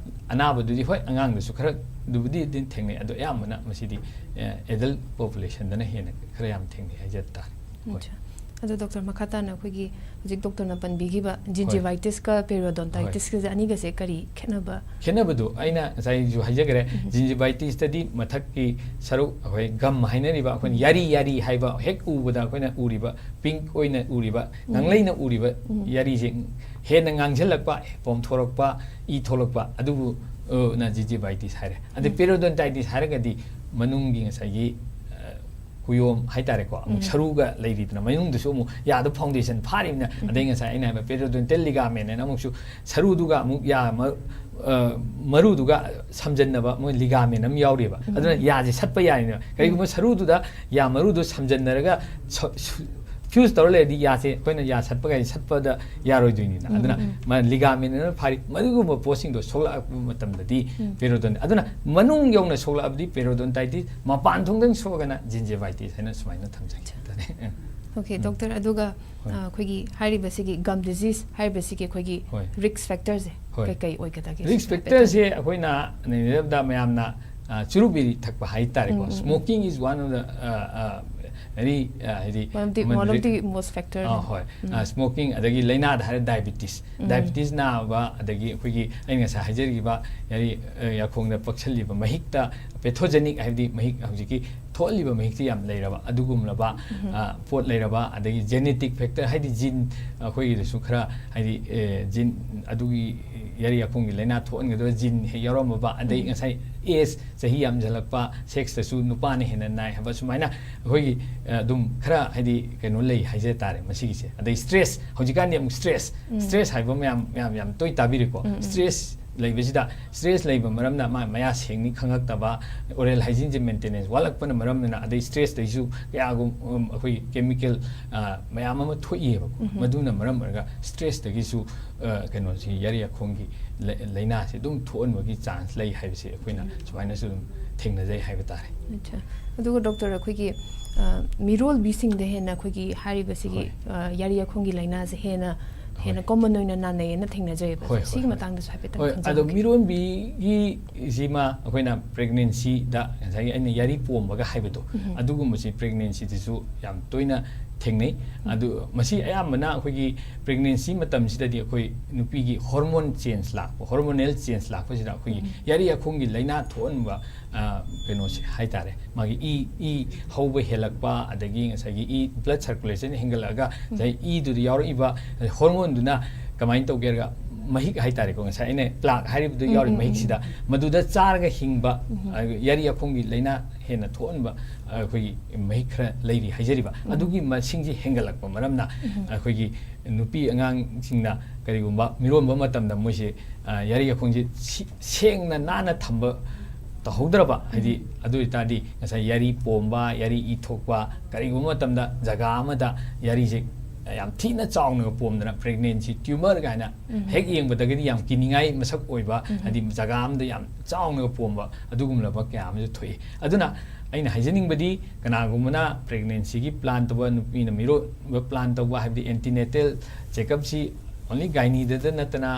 ꯑꯅꯥꯕꯗꯨꯗꯤ ꯍꯣꯏ ꯑꯉꯥꯡꯗꯁꯨ ꯈꯔ ꯑꯗꯨꯕꯨꯗꯤ ꯑꯗꯨꯝ ꯊꯦꯡꯅꯩ ꯑꯗꯣ ꯑꯌꯥꯝꯕꯅ ꯃꯁꯤꯗꯤ ꯑꯦꯗꯜꯠ ꯄꯣꯄꯨꯂꯦꯁꯟꯗꯅ ꯍꯦꯟꯅ ꯈꯔ ꯌꯥꯝ ꯊꯦꯡꯅꯩ ꯍꯥꯏꯖꯕ ꯇꯥꯔꯦ ꯑꯗꯣ ꯗꯣꯛꯇꯔ ꯃꯈꯥ ꯇꯥꯅ ꯑꯩꯈꯣꯏꯒꯤ ꯍꯧꯖꯤꯛ ꯗꯣꯛꯇꯔꯅ ꯄꯟꯕꯤꯈꯤꯕ ꯖꯤꯟꯖꯤꯚꯥꯏꯇꯤꯁꯀ ꯄꯦꯔꯤꯌꯣꯗꯣꯟꯇꯥꯏꯇꯤꯁꯀꯁꯦ ꯑꯅꯤꯒꯁꯦ ꯀꯔꯤ ꯈꯦꯠꯅꯕ ꯈꯦꯠꯅꯕꯗꯨ ꯑꯩꯅ ꯉꯁꯥꯏꯁꯨ ꯍꯥꯏꯖꯈ꯭ꯔꯦ ꯖꯤꯟꯖꯤꯚꯥꯏꯇꯤꯁꯇꯗꯤ ꯃꯊꯛꯀꯤ ꯁꯔꯨꯛ ꯑꯩꯈꯣꯏ ꯒꯝ ꯍꯥꯏꯅꯔꯤꯕ ꯑꯩꯈꯣꯏꯅ ꯌꯥꯔꯤ ꯍꯥꯏꯕ ꯍꯦꯛ ꯎꯕꯗ ꯑꯩꯈꯣꯏꯅ ꯎꯔꯤꯕ ꯄꯤꯡꯛ ꯑꯣꯏꯅ ꯎꯔꯤꯕ ꯉꯥꯡꯂꯩꯅ ꯎꯔꯤꯕ ꯌꯥꯔꯤꯁꯦ ꯍꯦꯟꯅ ꯉꯥꯡꯁꯤꯜꯂꯛꯄ ꯄꯣꯝꯊꯣꯔꯛꯄ ꯏ ꯊꯣꯛꯂꯛꯄ ꯑꯗꯨꯕꯨ ꯅ ꯖꯤꯟꯖꯤꯚꯥꯏꯇꯤꯁ ꯍꯥꯏꯔꯦ ꯑꯗꯩ ꯄꯦꯔꯤꯌꯣꯗꯣꯟꯇꯥꯏꯇꯤꯁ ꯍꯥꯏꯔꯒꯗꯤ ꯃꯅꯨꯡꯒꯤ ꯉꯁꯥꯏꯒꯤ ꯀꯨꯌꯣꯝ ꯍꯥꯏꯇꯥꯔꯦꯀꯣ ꯑꯃꯨꯛ ꯁꯔꯨꯒ ꯂꯩꯔꯤꯗꯅ ꯃꯅꯨꯡꯗꯁꯨ ꯑꯃꯨꯛ ꯌꯥꯗ ꯐꯥꯎꯟꯗꯦꯁꯟ ꯐꯥꯔꯤꯕꯅ ꯑꯗꯩ ꯉꯁꯥꯏ ꯑꯩꯅ ꯍꯥꯏꯕ ꯄꯦꯔꯤꯌꯣꯗꯣꯟꯇꯦꯜ ꯂꯤꯒꯥꯃꯦꯟ ꯍꯥꯏꯅ ꯑꯃꯨꯛꯁꯨ ꯁꯔꯨꯗꯨꯒ ꯑꯃꯨꯛ ꯌꯥ ꯃꯔꯨꯗꯨꯒ ꯁꯝꯖꯟꯅꯕ ꯃꯣꯏ ꯂꯤꯒꯥꯃꯦꯟ ꯑꯃ ꯌꯥꯎꯔꯤꯕ ꯑꯗꯨꯅ ꯌꯥꯁꯦ ꯁꯠꯄ ꯌꯥꯔꯤꯅꯦꯕ ꯀꯔꯤꯒꯨꯝꯕ ꯁꯔꯨꯗꯨꯗ ꯌꯥ ꯃꯔꯨꯗꯨ ꯁꯝꯖꯟꯅꯔꯒ ꯐ꯭ꯌꯨꯁ ꯇꯧꯔ ꯂꯩꯔꯗꯤ ꯌꯥꯁꯦ ꯑꯩꯈꯣꯏꯅ ꯌꯥ ꯁꯠꯄꯒꯥꯏ ꯁꯠꯄꯗ ꯌꯥꯔꯣꯏꯗꯣꯏꯅꯤꯅ ꯑꯗꯨꯅ ꯂꯤꯒꯥꯃꯦꯟꯅ ꯐꯥꯔꯤ ꯃꯗꯨꯒꯨꯝꯕ ꯄꯣꯠꯁꯤꯡꯗꯣ ꯁꯣꯛꯂꯛꯄ ꯃꯇꯝꯗꯗꯤ ꯄꯦꯔꯤꯌꯣꯗꯣꯟ ꯑꯗꯨꯅ ꯃꯅꯨꯡ ꯌꯧꯅ ꯁꯣꯛꯂꯛꯑꯕꯗꯤ ꯄꯦꯔꯤꯌꯣꯗꯣꯟꯇꯥꯏꯇꯤꯁ ꯃꯄꯥꯟ ꯊꯣꯡꯗꯪ ꯁꯣꯛꯑꯒꯅ ꯖꯤꯟꯖꯤꯚꯥꯏꯇꯤꯁ ꯍꯥꯏꯅ ꯁꯨꯃꯥꯏꯅ ꯊꯝꯖꯒꯦ ꯑꯣꯀꯦ ꯗꯣꯛꯇꯔ ꯑꯗꯨꯒ ꯑꯩꯈꯣꯏꯒꯤ ꯍꯥꯏꯔꯤꯕꯁꯤꯒꯤ ꯒꯝ ꯗꯤꯖꯤꯁ ꯍꯥꯏꯔꯤꯕꯁꯤꯒꯤ ꯑꯩꯈꯣꯏꯒꯤ ꯔꯤꯛꯁ ꯐꯦꯛꯇꯔꯁꯦ ꯀꯩꯀꯩ ꯑꯣꯏꯒꯗꯒꯦ ꯔꯤꯛꯁ ꯐꯦꯛꯇꯔꯁꯦ ꯑꯩꯈꯣꯏꯅ ꯅꯩꯅꯔꯕꯗ ꯃꯌꯥꯝꯅ ꯆꯨꯔꯨꯞ ꯕꯤꯔꯤ ꯊꯛꯄ ꯍꯥꯏꯇꯥꯔꯦꯀꯣ smoking is one of the any one of the most factor smoking adagi laina da diabetes diabetes na ba adagi khoi aina sa hajeri ba yari yakhong da pakchali ba mahikta pathogenic haidi mahik hojiki tholi ba mahik yam leiraba adugum laba pot leiraba adagi genetic factor haidi gene khoi da su khara haidi gene adugi yari yakhong gi laina thon ga do gene yarom ba adai ngasai age sahi yam jalakpa sex da su nupa ni hena nai haba sumaina khoi dum khara haidi keno lei haije tare masigi se adai stress hojikan yam stress haiba yam toi tabiri ko stress leibesida stress leiba maramna maya sengni khangak taba oral hygiene maintenance walak pana maramna adai stress daisu ya gum khoi chemical mayam ama thoi ba maduna maram ga stress dagisu keno si yari akhongi laina se dum thon wagi chance lei haibse khoina sumaina su thengna jai haiba tare acha adugo doctor akhoi mirol bising de hena khoi hari basigi yari akhongi laina se hena common oina nanai na thengna jai ba sig matang da sa pe tan ado miron bi gi jima akoina pregnancy da sai ani yari pom ba ga haibeto adugu masi pregnancy disu yam toina thengnei adu masi ayamana akhoi pregnancy matam sida di akhoi nupi gi hormone change la hormonal change la ko sida akhoi yari akhongi laina thon ba keno se haitare magi e hauba helakpa adagi ngasagi e blood circulation hingalaga jai e du yaur iba hormone duna kamain to gerga mahik haitare ko ngasai ne plaque harib du yaur mahik sida maduda charga hingba yari akhongi laina hena thonba akhoi mahik khra leiri haijariba adugi masingji hengalakpa maramna akhoi nupi angang singna karigumba mironba matamda moise yari akhongi sengna nana thamba tahudraba hadi adu itadi ngasa yari pomba yari ithokwa kariguma tamda jaga amada yari je yam thina chaungna pomdana pregnancy tumor gaina hek yengbadagidi yam kiningai masak oiba hadi jaga amda yam chaungna pomba adugumla ba kya am thoi aduna aina hygienic badi kanagumana pregnancy gi plan to nupi na miro plan to hadi antenatal checkup si only gynae da natana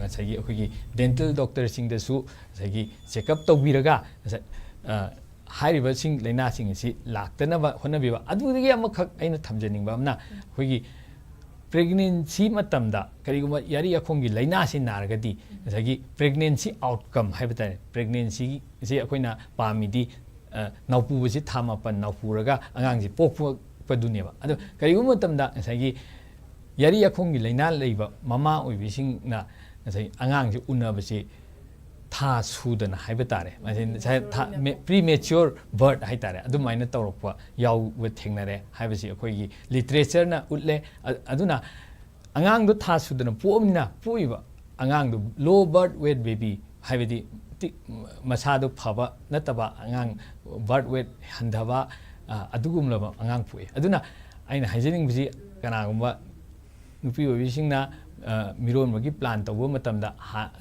ngasagi akhoi dental doctor sing da su ngasagi checkup tawbiraga hairiba sing laina sing si laktana ba honabiba adugigi amakhak aina thamjaningba amna akhoi pregnancy matamda kariguma yari akhongi laina si naragadi ngasagi pregnancy outcome haibata pregnancy si akhoina pamidi naupu si thamapan naupuraga angang si pokpu paduneba adu kariguma matamda ngasagi yari akhongi laina leiba mama oibising na ngasai angang ji unabasi tha sudana haibetare masai premature birth haitare adumaina tawrokpa yaw we thengnare haibasi akhoi literature na utle aduna angang do tha sudana pomna poiba angang do low birth weight baby haibedi masadu phaba nataba angang birth weight handaba adugumlaba angang poi aduna aina hygienic bisi kanagumba nupi oibisingna miron magi plan tawbo matamda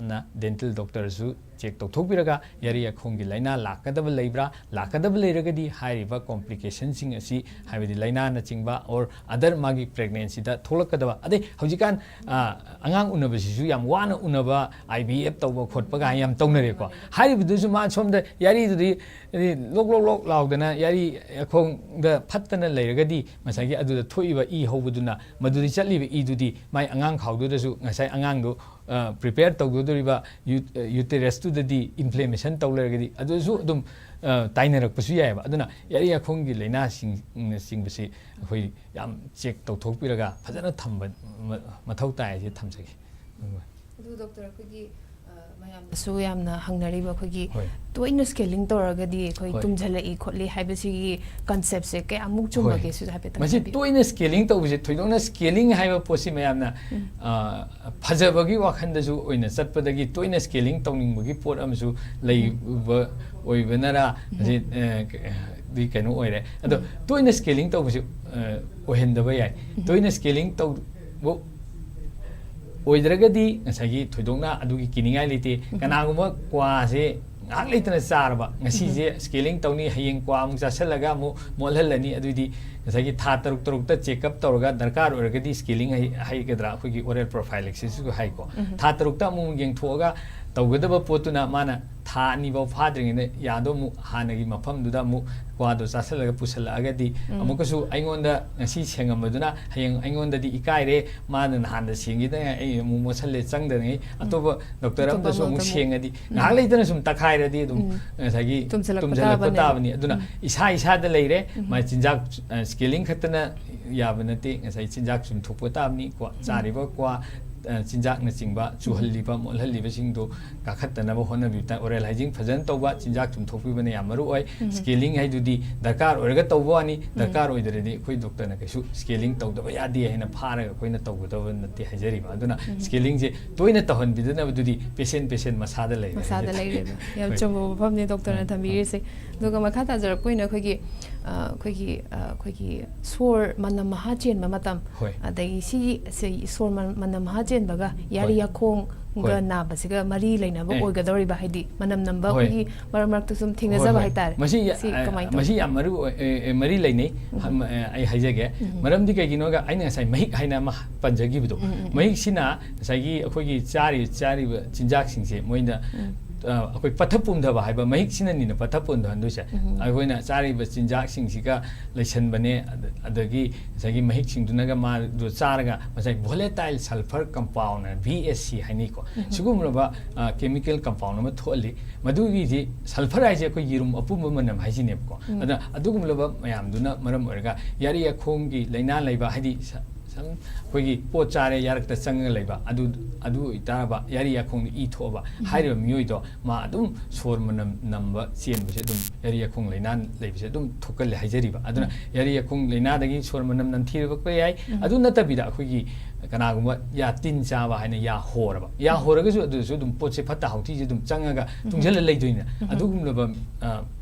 na dental doctor su check tokthokbiraga yari akhongi laina lakadaba leibra lakadaba leiragadi hairiba complication sing asi haibidi laina na chingba or other magi pregnancy da tholakadaba ade hojikan angang unabasi su yam wana unaba IVF tawba khotpa ga yam tawnare ko haribidu su ma somda yari du lok laudana yari akhong da phattana leiragadi masagi adu da thoiba e hobuduna maduri chatliba e dudi mai angang khawdu da su ngasai angang do prepare tawdoriba uterus to the inflammation tawlergadi adusu dum tainerak pasu yaiba aduna yari akhongi laina singbasi akhoi yam check tawthokpiraga phajana thamba mathau tai je thamjagi adu doctor akhoi mayam su yamna hangnariba akhoi toina scaling toragadi akhoi tumjhalai khotli haibasi concept se ke amuk chumage su habeta masi toina scaling tawbise thoidongna scaling haiba posi mayamna phajabagi wakhanda su oina chatpadagi toina scaling tawningbagi pot amsu leiba oibanara masi di kanu oire ado toina scaling tawbise ohendaba yai toina scaling taw oidragadi ngasagi thoidongna adugi kiningai lite kanaguma kwa se ngak leitana charba ngasi je scaling tawni hayeng kwa amuk chasalaga mu molhalani adudi ꯉꯁꯥꯏꯒꯤ ꯊꯥ ꯇꯔꯨꯛ ꯇꯔꯨꯛꯇ checkup ꯇꯧꯔꯒ ꯗꯔꯀꯥꯔ ꯑꯣꯏꯔꯒꯗꯤ scaling ꯍꯩꯒꯗ꯭ꯔꯥ ꯑꯩꯈꯣꯏꯒꯤ oral ꯄ꯭ꯔꯣꯐꯥꯏꯂꯦꯛꯁꯤꯁꯨ ꯍꯥꯏꯀꯣ ꯊꯥ ꯇꯔꯨꯛꯇ ꯑꯃꯨꯛ ꯌꯦꯡꯊꯣꯛꯑꯒ ꯇꯧꯒꯗꯕ ꯄꯣꯠꯇꯨꯅ ꯃꯥꯅ ꯊꯥ ꯑꯅꯤꯐꯥꯎ ꯐꯥꯗ꯭ꯔꯤꯉꯩꯗ ꯌꯥꯗꯣ ꯑꯃꯨꯛ ꯍꯥꯟꯅꯒꯤ ꯃꯐꯝꯗꯨꯗ ꯑꯃꯨꯛ ꯀ꯭ꯋꯥꯗꯣ ꯆꯥꯁꯤꯜꯂꯒ ꯄꯨꯁꯜꯂꯛꯑꯒꯗꯤ ꯑꯃꯨꯛꯀꯁꯨ ꯑꯩꯉꯣꯟꯗ ꯉꯁꯤ ꯁꯦꯡꯉꯝꯕꯗꯨꯅ ꯍꯌꯦꯡ ꯑꯩꯉꯣꯟꯗꯗꯤ ꯏꯀꯥꯏꯔꯦ ꯃꯥꯅ ꯅꯍꯥꯟꯗ ꯁꯦꯡꯈꯤꯗꯉꯥꯏ ꯑꯩ ꯑꯃꯨꯛ ꯃꯣꯠꯁꯜꯂꯦ ꯆꯪꯗꯉꯩ ꯑꯇꯣꯞꯄ ꯗꯣꯛꯇꯔ ꯑꯃꯗꯁꯨ ꯑꯃꯨꯛ ꯁꯦꯡꯉꯗꯤ ꯉꯥꯏꯍꯥꯛ ꯂꯩꯇꯅ ꯁꯨꯝ ꯇꯛꯈꯥꯏꯔꯗꯤ ꯑꯗꯨꯝ ꯉꯁꯥꯏꯒꯤ ꯇꯨꯝꯁꯤꯜꯂꯛꯄ ꯇꯥꯕꯅꯤ ꯑꯗꯨꯅ ꯏꯁꯥꯗ ꯂꯩꯔꯦ ꯃꯥ ꯆꯤꯟꯖꯥꯛ ꯁ꯭ꯀꯦꯂꯤꯡ ꯈꯛꯇꯅ ꯌꯥꯕ ꯅꯠꯇꯦ ꯉꯁꯥꯏ ꯆꯤꯟꯖꯥꯛ ꯆꯨꯝꯊꯣꯛꯄ ꯇꯥꯕꯅꯤ ꯀꯣ ꯆꯥꯔꯤꯕ ꯀ꯭ꯋꯥ ꯆꯤꯟꯖꯥꯛꯅꯆꯤꯡꯕ ꯆꯨꯍꯜꯂꯤꯕ ꯃꯣꯠꯍꯜꯂꯤꯕꯁꯤꯡꯗꯨ ꯀꯥꯈꯠꯇꯅꯕ ꯍꯣꯠꯅꯕꯤꯕ ꯑꯣꯔꯦꯜ ꯍꯥꯏꯖꯤꯟ ꯐꯖꯅ ꯇꯧꯕ ꯆꯤꯟꯖꯥꯛ ꯆꯨꯝꯊꯣꯛꯄꯤꯕꯅ ꯌꯥꯝ ꯃꯔꯨ ꯑꯣꯏ ꯁ꯭ꯀꯦꯂꯤꯡ ꯍꯥꯏꯗꯨꯗꯤ ꯗꯔꯀꯥꯔ ꯑꯣꯏꯔꯒ ꯇꯧꯕ ꯋꯥꯅꯤ ꯗꯔꯀꯥꯔ ꯑꯣꯏꯗ꯭ꯔꯗꯤ ꯑꯩꯈꯣꯏ ꯗꯣꯛꯇꯔꯅ ꯀꯩꯁꯨ ꯁ꯭ꯀꯦꯂꯤꯡ ꯇꯧꯗꯕ ꯌꯥꯗꯦ ꯍꯥꯏꯅ ꯐꯥꯔꯒ ꯑꯩꯈꯣꯏꯅ ꯇꯧꯒꯗꯕ ꯅꯠꯇꯦ ꯍꯥꯏꯖꯔꯤꯕ ꯑꯗꯨꯅ ꯁ꯭ꯀꯦꯂꯤꯡꯁꯦ ꯇꯣꯏꯅ ꯇꯧꯍꯟꯕꯤꯗꯅꯕꯗꯨꯗꯤ ꯄꯦꯁꯦꯟ ꯃꯁꯥꯗ ꯂꯩꯔꯦ ꯃꯁꯥꯗ ꯂꯩꯔꯦꯕ ꯌꯥꯝ ꯆꯨꯝꯕ ꯃꯐꯝꯅꯤ ꯗꯣꯛꯇꯔꯅ ꯊꯝꯕꯤꯔꯤꯁꯦ ꯑꯗꯨꯒ ꯃꯈꯥ ꯇꯥꯖꯔꯛꯄ ꯑꯣꯏꯅ ꯑꯩꯈꯣꯏꯒꯤ ꯁꯣꯔ ꯃꯅꯝ ꯃꯍꯥ ꯆꯦꯟꯕ ꯃꯇꯝ ꯑꯗꯒꯤ ꯁꯤ ꯁꯣꯔ ꯃꯅꯝ ꯃꯍꯥ ꯆꯦꯟꯕꯒ ꯌꯥꯔꯤ ꯌꯥꯈꯣꯡꯒ ꯅꯥꯕꯁꯤꯒ ꯃꯔꯤ ꯂꯩꯅꯕ ꯑꯣꯏꯒꯗꯧꯔꯤꯕ ꯍꯥꯏꯗꯤ ꯃꯅꯝ ꯅꯝꯕ ꯑꯩꯈꯣꯏꯒꯤ ꯃꯔꯛ ꯃꯔꯛꯇ ꯁꯨꯝ ꯊꯦꯡꯅꯖꯕ ꯍꯥꯏꯇꯥꯔꯦ ꯃꯁꯤ ꯌꯥꯝ ꯃꯔꯤ ꯂꯩꯅꯩ ꯑꯩ ꯍꯥꯏꯖꯒꯦ ꯃꯔꯝꯗꯤ ꯀꯩꯒꯤꯅꯣꯒ ꯑꯩꯅ ꯉꯁꯥꯏ ꯃꯍꯤꯛ ꯍꯥꯏꯅ ꯑꯃ ꯄꯟꯖꯈꯤꯕꯗꯣ ꯃꯍꯤꯛꯁꯤꯅ ꯉꯁꯥꯏꯒꯤ ꯑꯩꯈꯣꯏꯒꯤ ꯆꯥꯔꯤꯕ ꯆꯤꯟꯖꯥꯛꯁꯤꯡꯁꯦ ꯃꯣꯏꯅ ꯑꯩꯈꯣꯏ ꯄꯠꯊ ꯄꯨꯝꯊꯕ ꯍꯥꯏꯕ ꯃꯍꯤꯛꯁꯤꯅꯅꯤꯅ ꯄꯠꯊ ꯄꯨꯝꯊꯍꯟꯗꯣꯏꯁꯦ ꯑꯩꯈꯣꯏꯅ ꯆꯥꯔꯤꯕ ꯆꯤꯟꯖꯥꯛꯁꯤꯡꯁꯤꯒ ꯂꯩꯁꯟꯕꯅꯦ ꯑꯗꯒꯤ ꯉꯁꯥꯏꯒꯤ ꯃꯍꯤꯛꯁꯤꯡꯗꯨꯅꯒ ꯃꯥꯗꯨ ꯆꯥꯔꯒ ꯉꯁꯥꯏ ꯚꯣꯂꯦꯇꯥꯏꯜ ꯁꯜꯐꯔ ꯀꯝꯄꯥꯎꯟ VSC ꯍꯥꯏꯅꯩꯀꯣ ꯁꯤꯒꯨꯝꯂꯕ ꯀꯦꯃꯤꯀꯦꯜ ꯀꯝꯄꯥꯎꯟ ꯑꯃ ꯊꯣꯛꯍꯜꯂꯤ ꯃꯗꯨꯒꯤꯗꯤ ꯁꯜꯐꯔ ꯍꯥꯏꯁꯦ ꯑꯩꯈꯣই ꯌꯦꯔꯨꯝ ꯑꯄꯨꯝꯕ ꯃꯅꯝ ꯍꯥꯏꯁꯤꯅꯦꯕꯀꯣ ꯑꯗꯨꯅ ꯑꯗꯨꯒꯨꯝꯂꯕ ꯃꯌꯥꯝꯗꯨꯅ ꯃꯔꯝ ꯑꯣꯏꯔꯒ ꯌꯥꯔꯤ ꯌꯥꯈꯣꯡꯒꯤ ꯂꯩꯅꯥ ꯂꯩꯕ ꯍꯥꯏꯗꯤ ꯑꯩꯈꯣꯏꯒꯤ ꯄꯣꯠ ꯆꯥꯔꯦ ꯌꯥꯔꯛꯇ ꯆꯪꯉꯒ ꯂꯩꯕ ꯑꯗꯨ ꯑꯣꯏꯇꯥꯔꯕ ꯌꯥꯔꯤ ꯌꯥꯈꯣꯡꯗ ꯏ ꯊꯣꯛꯑꯕ ꯍꯥꯏꯔꯤꯕ ꯃꯤꯑꯣꯏꯗꯣ ꯃꯥ ꯑꯗꯨꯝ ꯁꯣꯔ ꯃꯅꯝ ꯅꯝꯕ ꯆꯦꯟꯕꯁꯦ ꯑꯗꯨꯝ ꯌꯥꯔꯤ ꯌꯥꯈꯣꯡ ꯂꯩꯅꯥ ꯂꯩꯕꯁꯦ ꯑꯗꯨꯝ ꯊꯣꯛꯀꯜꯂꯦ ꯍꯥꯏꯖꯔꯤꯕ ꯑꯗꯨꯅ ꯌꯥꯔꯤ ꯌꯥꯈꯣꯡ ꯂꯩꯅꯥꯗꯒꯤ ꯁꯣꯔ ꯃꯅꯝ ꯅꯝꯊꯤꯔꯛꯄ ꯌꯥꯏ ꯑꯗꯨ ꯅꯠꯇꯕꯤꯗ ꯑꯩꯈꯣꯏꯒꯤ ꯀꯅꯥꯒꯨꯝꯕ ꯌꯥ ꯇꯤꯟ ꯆꯥꯕ ꯍꯥꯏꯅ ꯌꯥ ꯍꯣꯔꯕ ꯌꯥ ꯍꯣꯔꯒꯁꯨ ꯑꯗꯨꯁꯨ ꯑꯗꯨꯝ ꯄꯣꯠꯁꯦ ꯐꯠꯇ ꯍꯥꯎꯊꯤꯁꯦ ꯑꯗꯨꯝ ꯆꯪꯉꯒ ꯇꯨꯡꯁꯤꯜꯂ ꯂꯩꯗꯣꯏꯅ ꯑꯗꯨꯒꯨꯝꯂꯕ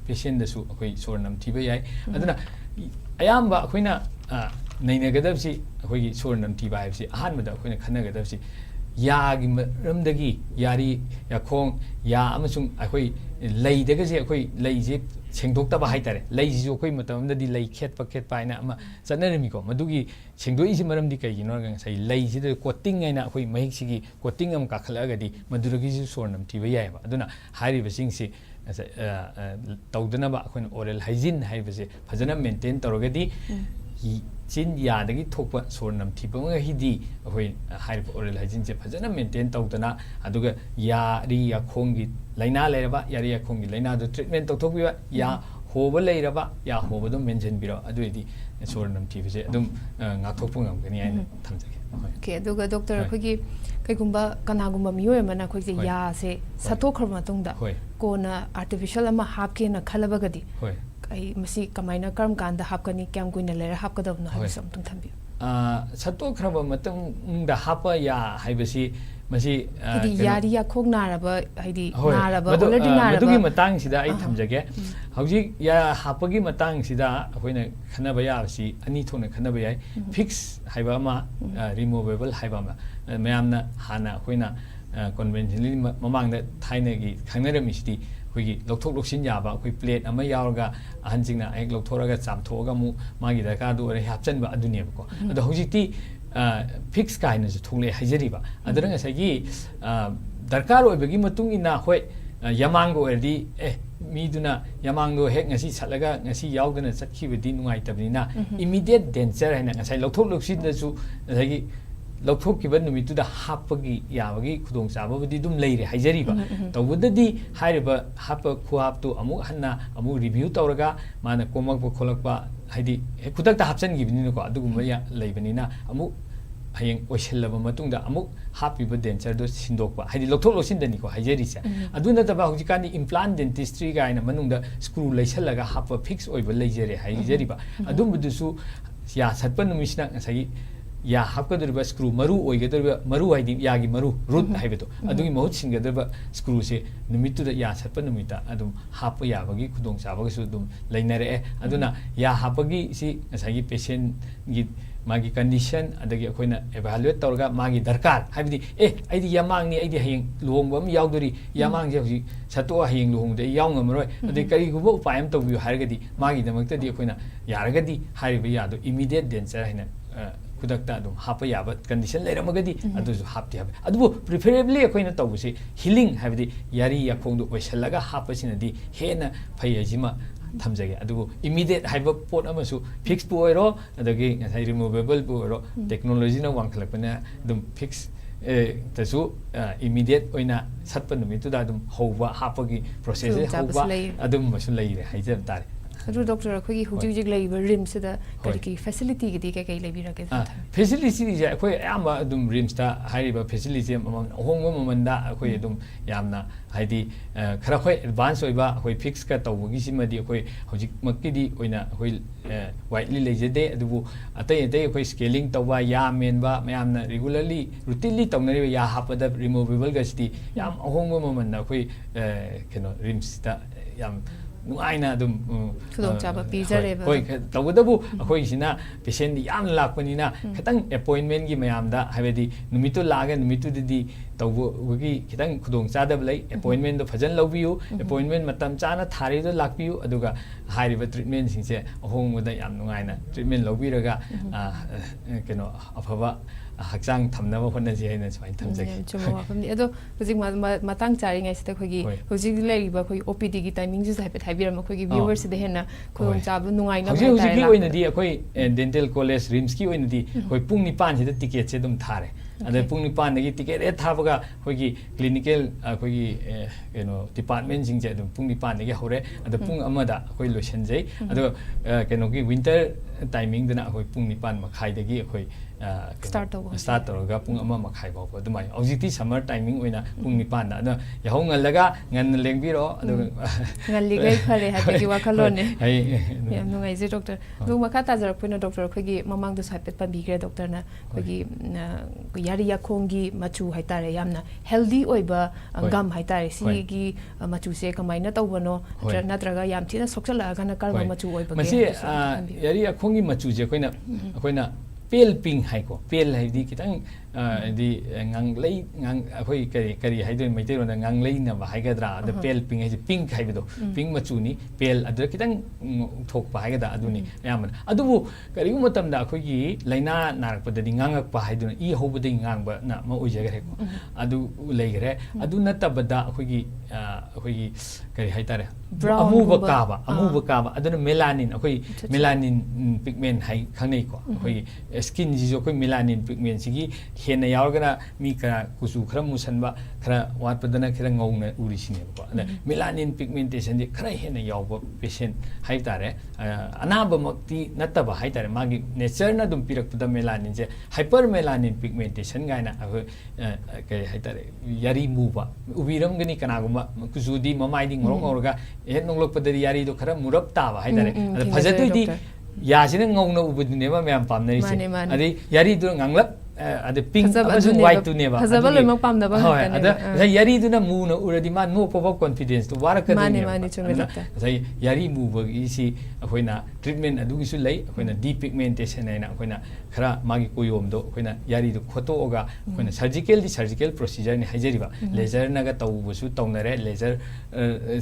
ꯄꯦꯁꯦꯟꯗꯁꯨ ꯑꯩꯈꯣꯏ ꯁꯣꯔ ꯅꯝꯊꯤꯕ ꯌꯥꯏ ꯑꯗꯨꯅ ꯑꯌꯥꯝꯕ ꯑꯩꯈꯣꯏꯅ ꯅꯩꯅꯒꯗꯕꯁꯤ ꯑꯩꯈꯣꯏꯒꯤ ꯁꯣꯔ ꯅꯝꯊꯤꯕ ꯍꯥꯏꯕꯁꯤ ꯑꯍꯥꯟꯕꯗ ꯑꯩꯈꯣꯏꯅ ꯈꯟꯅꯒꯗꯕꯁꯤ ꯌꯥꯒꯤ ꯃꯔꯝꯗꯒꯤ ꯌꯥꯔꯤ ꯌꯥꯈꯣꯡ ꯌꯥ ꯑꯃꯁꯨꯡ ꯑꯩꯈꯣꯏ ꯂꯩꯗꯒꯁꯦ ꯑꯩꯈꯣꯏ ꯂꯩꯁꯦ ꯁꯦꯡꯗꯣꯛꯇꯕ ꯍꯥꯏꯇꯥꯔꯦ ꯂꯩꯁꯤꯁꯨ ꯑꯩꯈꯣꯏ ꯃꯇꯝ ꯑꯃꯗꯗꯤ ꯂꯩ ꯈꯦꯠꯄ ꯍꯥꯏꯅ ꯑꯃ ꯆꯠꯅꯔꯝꯃꯤꯀꯣ ꯃꯗꯨꯒꯤ ꯁꯦꯡꯗꯣꯛꯏꯁꯤ ꯃꯔꯝꯗꯤ ꯀꯩꯒꯤꯅꯣ ꯍꯥꯏꯔꯒ ꯉꯁꯥꯏ ꯂꯩꯁꯤꯗ ꯀꯣꯇꯤꯡ ꯍꯥꯏꯅ ꯑꯩꯈꯣꯏ ꯃꯍꯤꯛꯁꯤꯒꯤ ꯀꯣꯇꯤꯡ ꯑꯃ ꯀꯥꯈꯠꯂꯛꯑꯒꯗꯤ ꯃꯗꯨꯗꯒꯤꯁꯨ ꯁꯣꯔ ꯅꯝꯊꯤꯕ ꯌꯥꯏꯑꯕ ꯑꯗꯨꯅ ꯍꯥꯏꯔꯤꯕꯁꯤꯡꯁꯤ ꯇꯧꯗꯅꯕ ꯑꯩꯈꯣꯏꯅ ꯑꯣꯔꯦꯜ ꯍꯥꯏꯖꯤꯟ ꯍꯥꯏꯕꯁꯦ ꯐꯖꯅ ꯃꯦꯟꯇꯦꯟ ꯇꯧꯔꯒꯗꯤ ꯆꯤꯟ ꯌꯥꯗꯒꯤ ꯊꯣꯛꯄ ꯁꯣꯔ ꯅꯝꯊꯤꯕꯉꯩꯗꯤ ꯑꯩꯈꯣꯏ ꯍꯥꯏꯔꯤꯕ ꯑꯣꯔꯦꯜ ꯍꯥꯏꯖꯤꯟꯁꯦ ꯐꯖꯅ ꯃꯦꯟꯇꯦꯟ ꯇꯧꯗꯅ ꯑꯗꯨꯒ ꯌꯥꯔꯤ ꯌꯥꯈꯣꯡꯒꯤ ꯂꯩꯅꯥ ꯂꯩꯔꯕ ꯌꯥꯔꯤ ꯌꯥꯈꯣꯡꯒꯤ ꯂꯩꯅꯥꯗꯨ ꯇ꯭ꯔꯤꯠꯃꯦꯟ ꯇꯧꯊꯣꯛꯄꯤꯕ ꯌꯥ ꯍꯣꯕ ꯂꯩꯔꯕ ꯌꯥ ꯍꯣꯕꯗꯨ ꯃꯦꯟꯁꯤꯟꯕꯤꯔꯣ ꯑꯗꯨꯑꯣꯏꯗꯤ ꯁꯣꯔ ꯅꯝꯊꯤꯕꯁꯦ ꯑꯗꯨꯝ ꯉꯥꯛꯊꯣꯛꯄ ꯉꯝꯒꯅꯤ ꯍꯥꯏꯅ ꯊꯝꯖꯒꯦ ꯑꯣꯀꯦ ꯑꯗꯨꯒ ꯗꯣꯛꯇꯔ ꯑꯩꯈꯣꯏꯒꯤ ꯀꯩꯒꯨꯝꯕ ꯀꯅꯥꯒꯨꯝꯕ ꯃꯤꯑꯣꯏ ꯑꯃꯅ ꯑꯩꯈꯣꯏꯁꯦ ꯌꯥꯁꯦ ꯁꯠꯇꯣꯛꯈ꯭ꯔꯕ ꯃꯇꯨꯡꯗ ꯀꯣꯟꯅ ꯑꯥꯔꯇꯤꯐꯤஷꯤꯌꯦꯜ ꯑꯃ ꯍꯥꯞꯀꯦꯅ ꯈꯜꯂꯕꯒꯗꯤ ꯑꯩ ꯃꯁꯤ ꯀꯃꯥꯏꯅ ꯀꯔꯝ ꯀꯥꯟꯗ ꯍꯥꯞꯀꯅꯤ ꯀꯌꯥꯝ ꯀꯨꯏꯅ ꯂꯩꯔ ꯍꯥꯞꯀꯗꯕꯅꯣ ꯍꯥꯏꯕꯁꯨ ꯑꯃꯨꯛꯇꯪ ꯊꯝꯕꯤꯌꯨ ꯁꯠꯇꯣꯛꯈ꯭ꯔꯕ ꯃꯇꯨꯡꯗ ꯍꯥꯞꯄ ꯌꯥ ꯍꯥꯏꯕꯁꯤ ꯃꯁꯤ ꯍꯥꯏꯗꯤ ꯌꯥꯔꯤ ꯌꯥꯈꯣꯡ ꯅꯥꯔꯕ ꯍꯥꯏꯗꯤ ꯅꯥꯔꯕ ꯑꯣꯜꯔꯦꯗꯤ ꯅꯥꯔꯕ ꯃꯗꯨꯒꯤ ꯃꯇꯥꯡꯁꯤꯗ ꯑꯩ ꯊꯝꯖꯒꯦ ꯍꯧꯖꯤꯛ ꯌꯥ ꯍꯥꯞꯄꯒꯤ ꯃꯇꯥꯡꯁꯤꯗ ꯑꯩꯈꯣꯏꯅ ꯈꯟꯅꯕ ꯌꯥꯕꯁꯤ ꯑꯅꯤ ꯊꯣꯛꯅ ꯈꯟꯅꯕ ꯌꯥꯏ ꯐꯤꯛꯁ ꯍꯥꯏꯕ ꯑꯃ ꯔꯤꯃꯨꯚꯦꯕꯜ ꯍꯥꯏꯕ ꯑꯃ ꯃꯌꯥꯝꯅ ꯍꯥꯟꯅ ꯑꯩꯈꯣꯏꯅ ꯀꯟꯚꯦꯟꯁꯅꯦꯜꯂꯤ ꯃꯃꯥꯡꯗ ꯊꯥꯏꯅꯒꯤ ꯈꯪꯅꯔꯝꯃꯤꯁꯤꯗꯤ ꯑꯩꯈꯣꯏꯒꯤ ꯂꯧꯊꯣꯛ ꯂꯧꯁꯤꯟ ꯌꯥꯕ ꯑꯩꯈꯣꯏ ꯄ꯭ꯂꯦꯠ ꯑꯃ ꯌꯥꯎꯔꯒ ꯑꯍꯟꯁꯤꯡꯅ ꯍꯦꯛ ꯂꯧꯊꯣꯛꯑꯒ ꯆꯥꯝꯊꯣꯛꯑꯒ ꯑꯃꯨꯛ ꯃꯥꯒꯤ ꯗꯔꯀꯥꯔꯗꯨ ꯑꯣꯏꯔ ꯍꯥꯞꯆꯤꯟꯕ ꯑꯗꯨꯅꯦꯕꯀꯣ ꯑꯗꯣ ꯍꯧꯖꯤꯛꯇꯤ ꯐꯤꯛꯁ ꯀꯥꯏꯅꯁꯨ ꯊꯣꯛꯂꯛꯑꯦ ꯍꯥꯏꯖꯔꯤꯕ ꯑꯗꯨꯅ ꯉꯁꯥꯏꯒꯤ ꯗꯔꯀꯥꯔ ꯑꯣꯏꯕꯒꯤ ꯃꯇꯨꯡ ꯏꯟꯅ ꯍꯣꯏ ꯌꯥꯃꯥꯡꯒ ꯑꯣꯏꯔꯗꯤ ꯃꯤꯗꯨꯅ ꯌꯥꯃꯥꯡꯗꯣ ꯍꯦꯛ ꯉꯁꯤ ꯁꯠꯂꯒ ꯉꯁꯤ ꯌꯥꯎꯗꯅ ꯆꯠꯈꯤꯕꯗꯤ ꯅꯨꯡꯉꯥꯏꯇꯕꯅꯤ나 immediate danger ꯍꯥꯏꯅ ꯉꯁꯥꯏ ꯂꯧꯊꯣꯛ ꯂꯧꯁꯤꯟꯗꯁꯨ ꯉꯁꯥꯏꯒꯤ ꯂꯧꯊꯣꯛꯈꯤꯕ ꯅꯨꯃꯤꯠꯇꯨꯗ ꯍꯥꯞꯄꯒꯤ ꯌꯥꯕꯒꯤ ꯈꯨꯗꯣꯡꯆꯥꯕꯕꯨꯗꯤ ꯑꯗꯨꯝ ꯂꯩꯔꯦ ꯍꯥꯏꯖꯔꯤꯕ ꯇꯧꯕꯗꯗꯤ ꯍꯥꯏꯔꯤꯕ ꯍꯥꯞꯄ ꯈꯨꯍꯥꯞꯇꯨ ꯑꯃꯨꯛ ꯍꯟꯅ ꯑꯃꯨꯛ ꯔꯤꯚ꯭ꯌꯨ ꯇꯧꯔꯒ ꯃꯥꯅ ꯀꯣꯝꯃꯛꯄ ꯈꯣꯠꯂꯛꯄ ꯍꯥꯏꯗꯤ ꯈꯨꯗꯛꯇ ꯍꯥꯞꯆꯤꯟꯈꯤꯕꯅꯤꯅꯀꯣ ꯑꯗꯨꯒꯨꯝꯕ ꯂꯩꯕꯅꯤꯅ ꯑꯃꯨꯛ ꯍꯌꯦꯡ ꯑꯣꯏꯁꯤꯜꯂꯕ ꯃꯇꯨꯡꯗ ꯑꯃꯨꯛ ꯍꯥꯞꯄꯤꯕ ꯗꯦꯟꯆꯔꯗꯨ ꯁꯤꯟꯗꯣꯛꯄ ꯍꯥꯏꯗꯤ ꯂꯧꯊꯣꯛ ꯂꯧꯁꯤꯟꯗꯅꯤꯀꯣ ꯍꯥꯏꯖꯔꯤꯁꯦ ꯑꯗꯨ ꯅꯠꯇꯕ ꯍꯧꯖꯤꯛꯀꯥꯟꯗꯤ ꯏꯝꯄ꯭ꯂꯥꯟ ꯗꯦꯟꯇꯤꯁꯇ꯭ꯔꯤ ꯀꯥꯏꯅ ꯃꯅꯨꯡꯗ ꯁ꯭ꯀ꯭ꯔꯨ ꯂꯩꯁꯜꯂꯒ ꯍꯥꯞꯄ ꯐꯤꯛꯁ ꯑꯣꯏꯕ ꯂꯩꯖꯔꯦ ꯍꯥꯏꯖꯔꯤꯕ ꯑꯗꯨꯝꯕꯗꯨꯁꯨ ꯌꯥ ꯁꯠꯄ ꯅꯨꯃꯤꯠꯁꯤꯅ ꯉꯁꯥꯏꯒꯤ ꯌꯥ ꯍꯥꯞꯀꯗꯧꯔꯤꯕ ꯁ꯭ꯀ꯭ꯔꯨ ꯃꯔꯨ ꯑꯣꯏꯒꯗꯧꯔꯤꯕ ꯃꯔꯨ ꯍꯥꯏꯗꯤ ꯌꯥꯒꯤ ꯃꯔꯨ ꯔꯨꯠ ꯍꯥꯏꯕꯗꯣ ꯑꯗꯨꯒꯤ ꯃꯍꯨꯠ ꯁꯤꯟꯒꯗꯧꯔꯤꯕ ꯁ꯭ꯀ꯭ꯔꯨꯁꯦ ꯅꯨꯃꯤꯠꯇꯨꯗ ꯌꯥ ꯁꯠꯄ ꯅꯨꯃꯤꯠꯇ ꯑꯗꯨꯝ ꯍꯥꯞꯄ ꯌꯥꯕꯒꯤ ꯈꯨꯗꯣꯡꯆꯥꯕꯒꯁꯨ ꯑꯗꯨꯝ ꯂꯩꯅꯔꯛꯑꯦ ꯑꯗꯨꯅ ꯌꯥ ꯍꯥꯞꯄꯒꯤ ꯁꯤ ꯉꯁꯥꯏꯒꯤ ꯄꯦꯁꯦꯟꯒꯤ मागी कंडीशन अदगी अखोइना एवालुएट तौरगा मागी दरकार हाइबदी आइदी यामांगनी आइदी हयेंग लुहोंगबम यावदोरी यामांगजे हुजी सतो हयेंग लुहोंगदे यावंगमरोय अदगी करिगुबो उपाय अम तौबियो हारगदी मागी दमक्तदी अखोइना यारगदी हारिबा यादो इमीडिएट डेंजर हाइना खुदक्ता अदुम हापा याबा कंडीशन लेरमगदी अदुजु हापति हाबे अदुबो प्रिफरेबली अखोइना तौबसे हीलिंग हाइबदी यारी याखोंदो ओइसलगा हापसिनदी हेना फैयजिमा थमजगे अदुबो इमीडिएट हाइबा पोट अमसु फिक्स पु ओइरो अदगी रिमूवेबल पु ओइरो टेक्नोलॉजी ना वांखलकपना अदुम फिक्स तसु इमीडिएट ओइना सत्प नुमितुदा अदुम हौबा हापगी प्रोसेस हौबा अदुम मसु लैरे हाइजब तारे अदु डॉक्टर अखोगी हुजिक हुजिक लैबा रिम्स दा करिकी फैसिलिटी गिदी कई लैबिरके फैसिलिटी जे अखोय आमा अदुम रिम्स दा हाइरिबा फैसिलिटी ममन होंगो ममनदा अखोय अदुम यामना हाइदी खरा खोय एडवांस ओइबा अखोय फिक्स का तौबगी सिमदी अखोय हुजिक मक्कीदी ओइना अखोय वाइटली लेजदे अदुबु अतै अतै अखोय स्केलिंग तौबा या मेनबा मयामना रेगुलरली रुटीनली तौनरिबा या हापदा रिमूवेबल गस्ती याम होंगो ममनदा अखोय केनो रिम्स दा याम नुआइना अदुम खुदोंचाबा पीजरेबा होय तौबदबु अखोयसिना पेशेंट याम लाकपनिना खतंग अपॉइंटमेंट की मयामदा हाबेदी नुमितु लागे नुमितु दिदी तौबगी खतंग खुदोंचादब लै अपॉइंटमेंट दो फजन लौबियु अपॉइंटमेंट मतम चाना थारिदो लाकपियु अदुगा हारिबा ट्रीटमेंट सिंसे अहोंगदा याम नुआइना ट्रीटमेंट लौबिरगा केनो अफबा हक्चांग थमनबा होनजे हैना स्वाइन थमजगे चुमो वाफमनी अदो हुजिक मतंग चारिङै सिदा खोगी हुजिक लैरिबा खोगी ओपीडी की टाइमिंग जु हाइफेट हाइबिरम खोगी व्यूअर्स सिदा हेना खोंग चाबु नुङाइना हुजिक ओइनदी अखोय डेंटल कॉलेज रिम्स की ओइनदी खोय पुंग 9 सिदा टिकेट से दुम थारे अदे पुंग 9 दगी टिकेट थाबगा खोगी क्लिनिकल खोगी केनो डिपार्टमेंट सिंजे दुम पुंग 9 दगी हौरे अदे पुंग अमदा खोय लोसनजै अदो केनो की विंटर टाइमिंग दना खोय पुंग 9 मखाइ दगी खोय स्टार्ट तौरगा पुंग अमा मखाइ बाव दुमाय औजिति समर टाइमिंग ओइना पुंग 9 दा अदो यहौंगलगा ngन लेंबिरो अदो ngaligai phare हाबगी वाखलोने याम नुङाइजे डॉक्टर दु मखा ताजरखुना डॉक्टर खोगी ममांग दु साइपेट पबिग्रे डॉक्टर ना खोगी यारी याखोंगी मचु हाइतारे यामना हेल्दी ओइबा गम हाइतारे सिगी मचु से कमाइना तौबनो नत्रगा याम थिना सोक्चलागा ना कर्म मचु ओइबगे मसी यारी याखोंगी मचु जे कोइना पेल ping haiku pail हाइदी कितंग the nganglei ngang akhoi kari haidoi maitai ron nganglei na ba haigadra the pel ping hai pink haibido pink machu ni pel adra kitang thok pa haigada aduni yamana adubu kari gu matam da akhoi gi laina narak padadi ngangak pa haiduna i hobadi ngangba na ma ujagare ko adu leigare adu natabada akhoi gi kari haitare amuba kaba aduna melanin akhoi melanin pigment hai khangnei ko akhoi skin ji jo akhoi melanin pigment sigi हेना यावगना मी करा कुसु खरा मुसनबा खरा वाटपदना खरा ngौना उरिसिनेबो अदा melanin pigmentation जे खरा हेना यावबो patient हाइतारे अनाबमक्ति नतबा हाइतारे मागी nature ना दुम पिरकपदा melanin जे hyper melanin pigmentation गायना के हाइतारे यारी मुबा उबिरमगनी कनागुमा कुसुदी ममाइदि ngorga हे नोंगलकपदि यारी दो खरा मुरब ताबा हाइतारे अदा फजतुदी यासिना ngौना उबदिनेबा म्याम पामनरिसे अदि यारी दो nganglap अदे पिंक अमसुं वाइट तुनेबा फजबल लोइमक पामदबा अदा यारी दुना मुना उरदि मा नो पॉप कॉन्फिडेंस तो वारक माने माने चुमे डॉक्टर यारी मुबगी सी अखोइना ट्रीटमेंट अदुगिसु लै अखोइना डी पिगमेंटेशन हैना अखोइना खरा मागी कोयोम दो अखोइना यारी दो खोतोगा अखोइना सर्जिकल प्रोसीजर नि हाइजरिबा लेजर नगा तौबसु तौनरे लेजर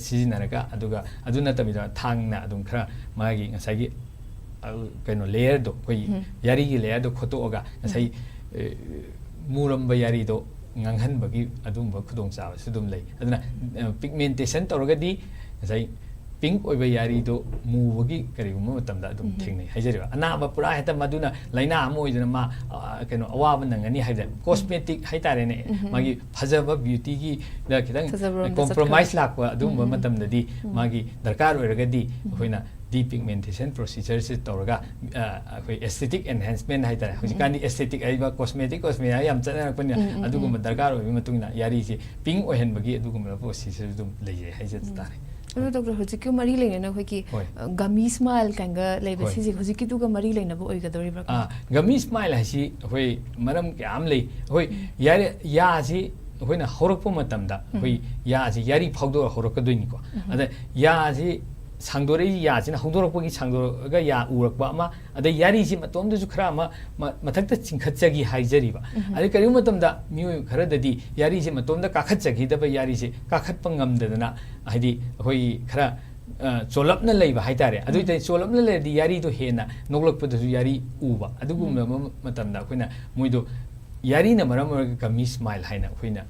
सिजिनरगा अदुगा अदुना तमिदा थांगना अदुम खरा मागी ngसागी कनो लेयर दो कोई यारी की लेयर दो खोतोगा ngसाई मुरम्बा यारी दो nganhanbagi adumba khudong chawa sudum lei aduna pigmentation torogadi ngसाई pink oiba yari do mubagi kariguma matamda adum thengnei haijariba anaba pura heta maduna laina amoiduna ma keno awaba nangani haida cosmetic haitare ne magi phajaba beauty gi da kidang compromise lakwa adumba matamdadi magi darkar oiragadi hoina depigmentation procedure se toraga akoi aesthetic enhancement haitare hojikani aesthetic aiba cosmetic yam chana rakpani aduguma darkar oibi matungna yari se pink ohenbagi aduguma procedure dum leje haijat tare doctor हुजिक मरी लेना होकी गमी smile कांगा लेबे सिजि हुजिक दुगा मरी लेना बो ओइगदोरिब्रा गमी smile हासी होय मरम क्याम ले होय यारे यासी होयना हरकपो मतमदा होय यासी यारी फाउदो हरकदोइनि को अदा यासी 상도레 야지나 홍도록보기 상도가 야 우럭바 아마 아데 야리지 마톰도주 크라 아마 마탁다 칭캅자기 하이저리바 아니 그리 마톰다 미우 카라다디 야리지 마톰다 까캅자기 다바 야리지 까캅 ngamdadana 하디 거의 카라 졸업나 레이바 하이타레 아두이테 졸업나 레디 야리도 헤나 녹록보다주 야리 우바 아두구마 마탐다 코이나 모이도 야리나 마라모가 미스마일 하이나 코이나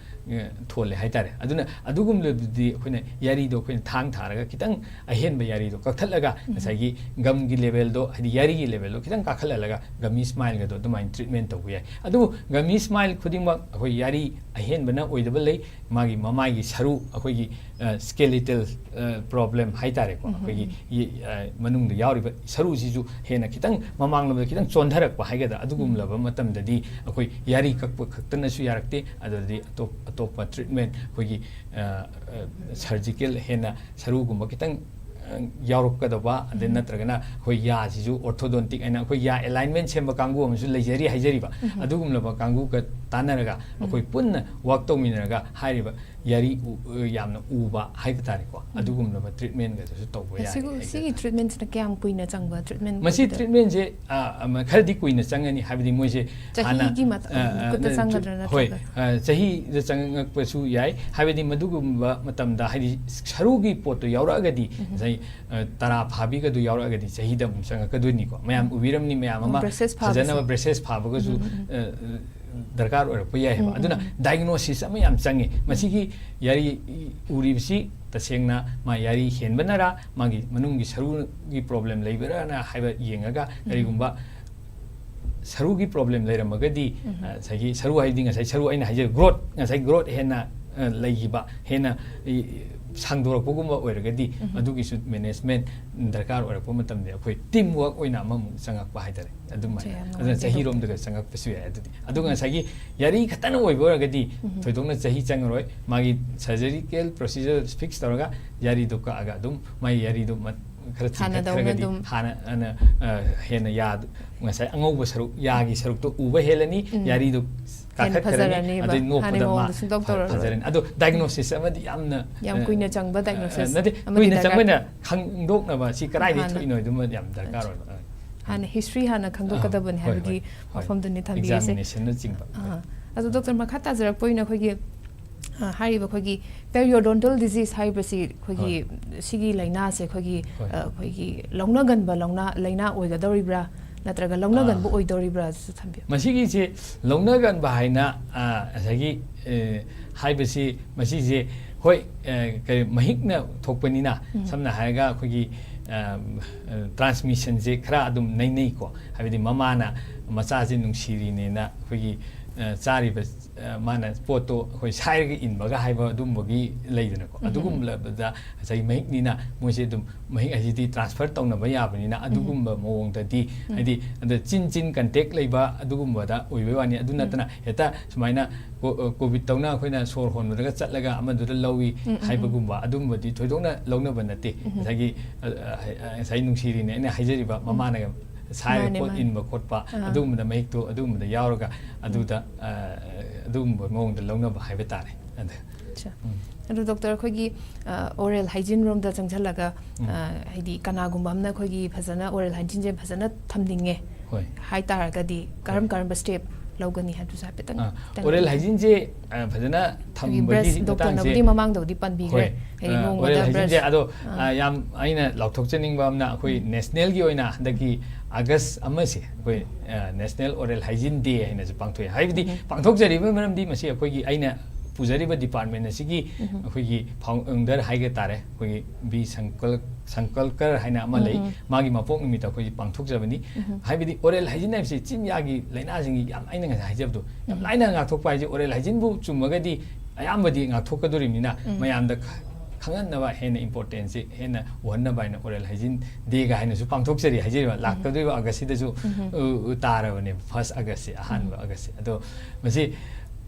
톨레 하이타레 아두나 아두금르디 코이나 야리도 코이나 탕 타라가 기당 아헨바 야리도 깍탈라가 사기 감기 레벨도 하디 야리기 레벨도 기당 깍칼라가 미스마일가도 도마인 트리트먼트 오고 야이 아두 미스마일 코딩마 코이 야리 아헨바나 오이더블 레이 마기 마마기 사루 아코기 skeletal problem 하이타레 코 아코기 만ung도 야우리바 사루지주 헤나 기당 마망놈도 기당 쫀다락바 하이가다 아두금라바 마탐다디 아코이 야리 깍부 깍ත나수 야락테 아더디 अतोपा treatment कोई सर्जिकल हेना सरुगुम कितंग यारुकदबा अदे नत्रगना कोई याजिजु ऑर्थोडोंटिक एना कोई या अलाइनमेंट सेम कांगु अमसु लेजरी हाइजरीबा अदुगुमलबा कांगु क तानरगा कोई पुन्न वर्क तौमिनरगा हाइरिबा यारी यामना उबा हाइबा तारिको अदुगुमलबा ट्रीटमेंट गदसु तौबो या सिगी ट्रीटमेंट न क्याम कुइना चंगबा ट्रीटमेंट मसी ट्रीटमेंट जे खरदी कुइना चंगनी हाबिदि मोइसे हाना की मत कुत चंगदरना होय चही ज चंगकपसु याय हाबिदि मदुगुमबा मतमदा हाइदि सरुगी पोतो यावरागदि जै तरा फाबिगदु यावरागदि चहीदा चंगकदुनिको मयाम उबिरमनि मयाम अमा फजना ब्रेसेस फाबगसु दरकार ओरप याय हेबा अदुना डायग्नोसिस अमा याम चंगे मसिगी यारी उरिबसि तसेंगना मा यारी हेनबनरा मागी मनुंगी सरुगी प्रॉब्लम लेबराना हाइबा येंगागा करिगुंबा सरुगी प्रॉब्लम लेरमगदि सगी सरु हाइदि ngasai सरु आइना हाइजे ग्रोथ ngasai ग्रोथ हेना लेगिबा हेना 상도록보고마 오르게디 아두기수 매니지먼트 दरकार ओरप मतमदे अखोई टीम वर्क ओइना अममु संगकपा हाइतरे अदुमाइ अदुना चहीरोमदगा संगकपसु याय अदुदि अदुगा सागी यारी खतन ओइबो ओरगदि थोइदोंना चही चंगरोय मागी सर्जिकल प्रोसीजर फिक्स तौरगा यारी दुका आगा दुम माई यारी दु खर चिखरगदि हाना अना हेना याद ngasai angouba saruk yagi saruk to uba helani yari du kakhat karani adu nopda ma fajarani adu diagnosis amadi yamna yam kuina changba diagnosis nade kuina changba khangdokna ba si karai di thuinoi dum yam darkar oi hana history hana khangdokadabani habdi mafam dani thambi ase examination na chingba adu doctor makhata jarak poina khogi हारिबा खोगी periodontal disease हाइबसी खोगी सिगी लाइना से खोगी खोगी लौनागनबा लाइना ओइगदौरिब्रा नत्रगा लौनागनबो ओइदौरिब्रा थम्बि मसिगी से लौनागनबा हाइना असगी हाइबसी मसि जे होय महिकना थोकपनिना समना हायगा खोगी ट्रांसमिशन जे खरा अदुम नै को हाबिदि ममाना मचा जे नुंसिरिनेना खोगी चारिबा माना पोतो खोई साइरगे इनबगा हाइबा दुमबगी लेदनको अदुगुमलबदा सै महिकनिना मोइसे दुम महिक अजिति ट्रांसफर तौनबा याबनिना अदुगुमबा मोंगददि हाइदि अद चिन चिन कांटेक्ट लेबा अदुगुमबदा ओइबे वानि अदुनतना हेता सुमाइना कोविड तौना खोइना सोर होनबदगा चटलगा अमदुदा लौवी हाइबगुमबा अदुमबदि थोइदोंना लौनबा नते सैगी सै नुंसिरिने ने हाइजरिबा ममानागा साइर पोट इन बखोटपा अदुमदा महिकतो अदुमदा यावरगा अदुदा अदुमबा मोंगदा लौनबा हाइबे तारे अच्छा अदु डॉक्टर खोगी ओरल हाइजीन रोम दा चंगझलगा हाइदि कनागुंबा हमना खोगी फजना ओरल हाइजीन जे फजना थमदिंगे होय हाइ तारगदि करम स्टेप लौगनी हादु सा पेतंग ओरल हाइजीन जे फजना थमबगी डॉक्टर नबदी ममांग दौदी पनबिग्रे हेरि ओरल हाइजीन जे अदो याम आइना लाउथोकचनिंगबा हमना अखोई नेशनल गी ओइना हदगी अगस्त अमसे कोई नेशनल ओरल हाइजीन डे हैना जे पांगथोय हाइबदी पांगथोकजरिबा मरमदी मसे अखोई आइना पुजरिबा डिपार्टमेंट असिगी अखोई फाउंडर हाइगे तारे अखोई बी संकल्कर हैना अमा लई मागी मपोक निमित अखोई पांगथोकजबनी हाइबदी ओरल हाइजीन हाइबसे चिन यागी लाइना जिंगी याम आइना nga हाइजबदो याम लाइना ngathokpa हाइजे ओरल हाइजीन बु चुमगदी अयामबदी ngathokadोरिमिना मयामदा खंगनबा हेन इम्पोर्टेंस हेन वनबा इन ओरल हाइजीन डे गा हैनसु पांगथोकजरी हाइजेबा लाक्तदोबा अगस्टदसु तारबने फर्स्ट अगस्त अहान अगस्त अदो मसी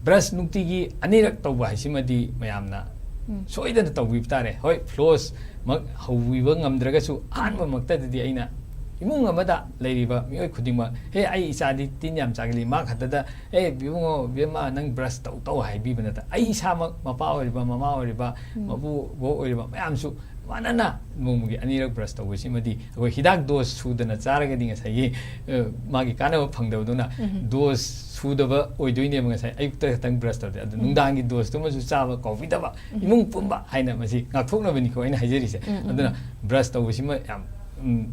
ब्रश नुक्तिगी अनिरक तौबा हाइसिमदी मयामना सोइदन तौबि तारे होय फ्लोस मक हौविबा ngamdragasu आनबा मक्तदि आइना इमुंग अमदा लेरिबा मियोय खुदिमा हे आई इसादी तीन याम चागली मा खतदा ए बिमुंगो बेमा नंग ब्रश तौ तौ हाइबि बनता आई इसा मपा ओरिबा ममा ओरिबा मबु बो ओरिबा मयामसु मानना नोंमुगी अनीरक ब्रश तौबसिमदी अखोई हिदाक दोस सुदना चारगदी ngasai मागी कानब फंगदबदुना दोस सुदबा ओइदोइने ngasai अयुक्ता तंग ब्रश तौदे अदु नुंदांगी दोस तुमसु चाबा कॉफीदबा इमुंग पुंबा हाइना मसी गाथोकनबनि को आइना हाइजरिसे अदुना ब्रश तौबसिम याम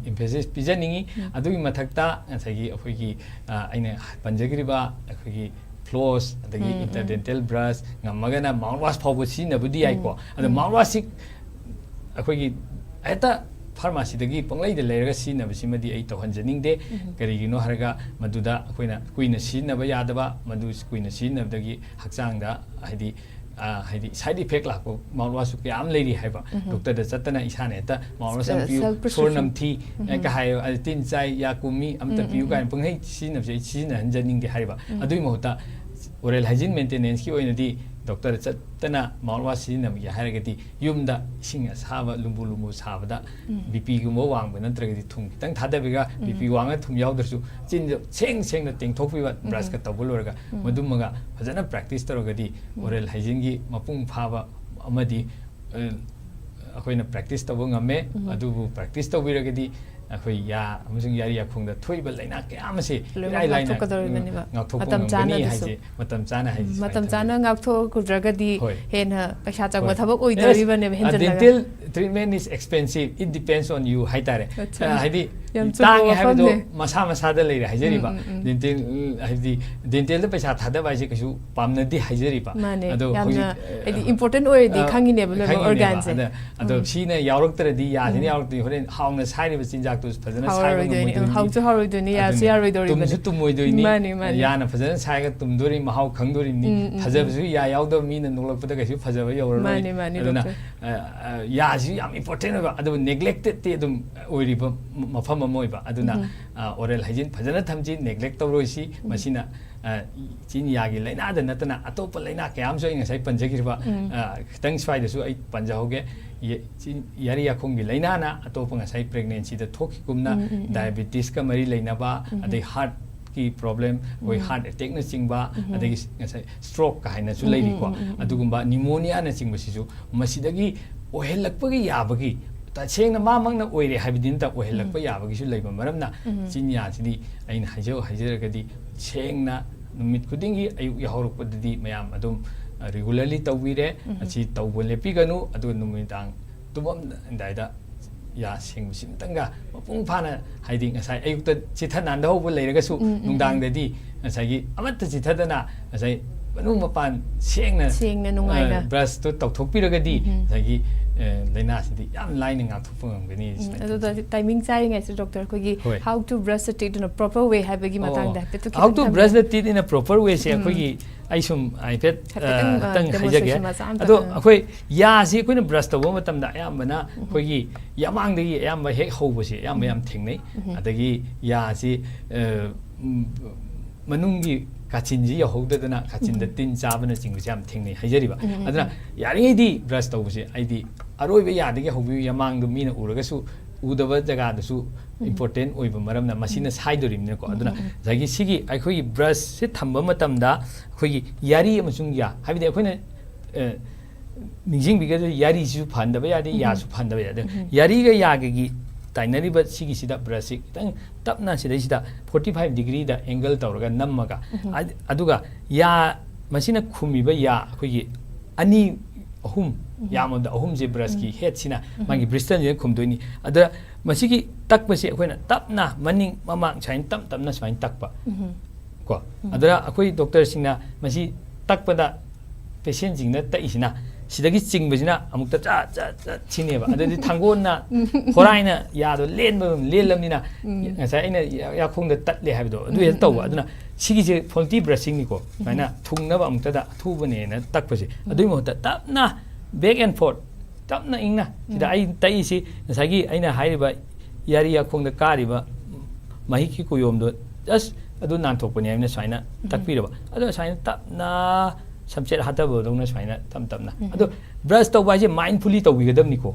emphasis पिजनिंगी अदुगी मथक्ता ngasai अखोइगी आइना पंजगिरिबा अखोइगी floss adagi interdental brush ngamagana mouthwash phawbu sinabudi aiko adu mouthwash akhoi eta pharmacy dagi panglai de leiraga sinabsimadi ai tohanjaningde karigino haraga maduda akhoina kuina sinaba yadaba madu kuina sinabdagi hakchangda haidi side effect lakko mouthwash ku yam leiri haiba doctor da chatana isane eta mouthwash piu sornam thi ka hayo tin chai yakumi amta piu kan pangai sinabse sina hanjaningde haiba adui mohta oral hygiene maintenance ki oinadi doctor chatana mouthwash sinam ya haragati yumda ising asaba lumbu lumbu sabada bp gumo wangba natragadi thum kitang thadabiga bp wanga thum yawdarsu chin seng na ting thokpiba brush ka tawbulorga madumaga fajana practice tarogadi oral hygiene gi mapung phaba amadi akoina practice tabu ngame adubu practice tawbiragadi अखोई या अमसुंग यारी अखोंग the थोइबा लाइना कयामसे इराइ लाइना मतम चाना हाइजे मतम चाना ngakthok kudragadi hena paisa changba thabak oidariba ne henjal dental treatment is expensive it depends on you haitare haidi tang haido masa da leire haijeriba dental haidi dental da paisa thada bai se kasu pamna di haijeriba ado haidi important oy di khangi ne blo organ se ado sina yaurok di ya sina yaurok di horen haungna sairi ba chinjak to fazana sai ga how to how do ni ya si ya ro tum su tum moi do ni ya na fazana sai ga tum dori mahau khang dori ni fazab su ya yaw do mi na nolak pada ga su fazaba yaur ro aduna ya ji am important ba adu neglected te dum oiri ba mafam moi ba aduna oral hygiene fazana thamji neglect to roi si masina chin ya gi laina da natana atop laina kyam so inga sai panjagir ba khitang swai da su ai panja hoge yari akhong gi laina na atop nga sai pregnancy da thoki kumna diabetes ka mari laina ba adai heart ki problem oi heart attack na chingba adai nga sai stroke ka haina su lairi ko adugumba pneumonia na chingba sisu masidagi ohelakpagi yabagi ta chengna mamang na oire habidin ta ohelakpa yabagi su leiba maramna chinya sidi aina hajiragadi chengna numit kudingi ayu yahorukpadadi mayam adum regularly tawire achi tawbole piganu adu numitang tubam daida ya singsimtanga mapung phana haidi ngasai ayukta chithanan da hobu leiraga su nungdang dadi ngasai gi amatta chithadana ngasai manung mapan sengna nungaina brush to tawthokpiragadi ngasai gi laina sidi yam line nga thupangani adu da timing chai ngai se doctor ko gi how to brush the teeth in a proper way habagi matang da how to brush the teeth in a proper way se ko gi ai sum ai pet tang hajage ado akoi ya si ko na brush tawo matam da ayam bana ko gi yamang dagi ayam ba hek hobu se ayam thingnei adagi ya si manungi kachinji yahodadana kachinda tin chabana chingse am thingnei hajariba adana yaringai di brush tawse ai di aroiba yadagi hobi yamang du mina uraga su udaba jaga da su important oiba maramna masina saidorimne ko aduna jagi sigi akhoi brush se thamba matamda akhoi yari amasung ya habide akhoi ningjing biga yari su phandaba yade ya su phandaba yade yari ga yage gi tainariba sigi sida brush tang tapna sida sida 45 degree da angle tawraga nammaga aduga ya masina khumiba ya akhoi ani ahum yamoda ahum je brush ki head sina magi bristol je khumdoini ada masigi takpase akoina tapna maning mamang chain tamna swain takpa ko adara akoi doctor singna masi takpada patient jingna ta isina sidagi chingbajina amukta cha chineba adadi thangona horaina yado lenlamnina ngasai aina yakhongda tatle habdo adu he taw aduna sigi je faulty brushing ni ko maina thungnaba amukta da thubane na takpase adui mohta tapna back and forth tapna ingna sida ai tai si ngasagi aina hairiba yari yakhongda kariba mahiki ko yomdo just adu nan thokpani amna saina takpiraba adu saina tapna samchet hatabo dongna saina tamna adu brush taw ba je mindfully tawigadam ni ko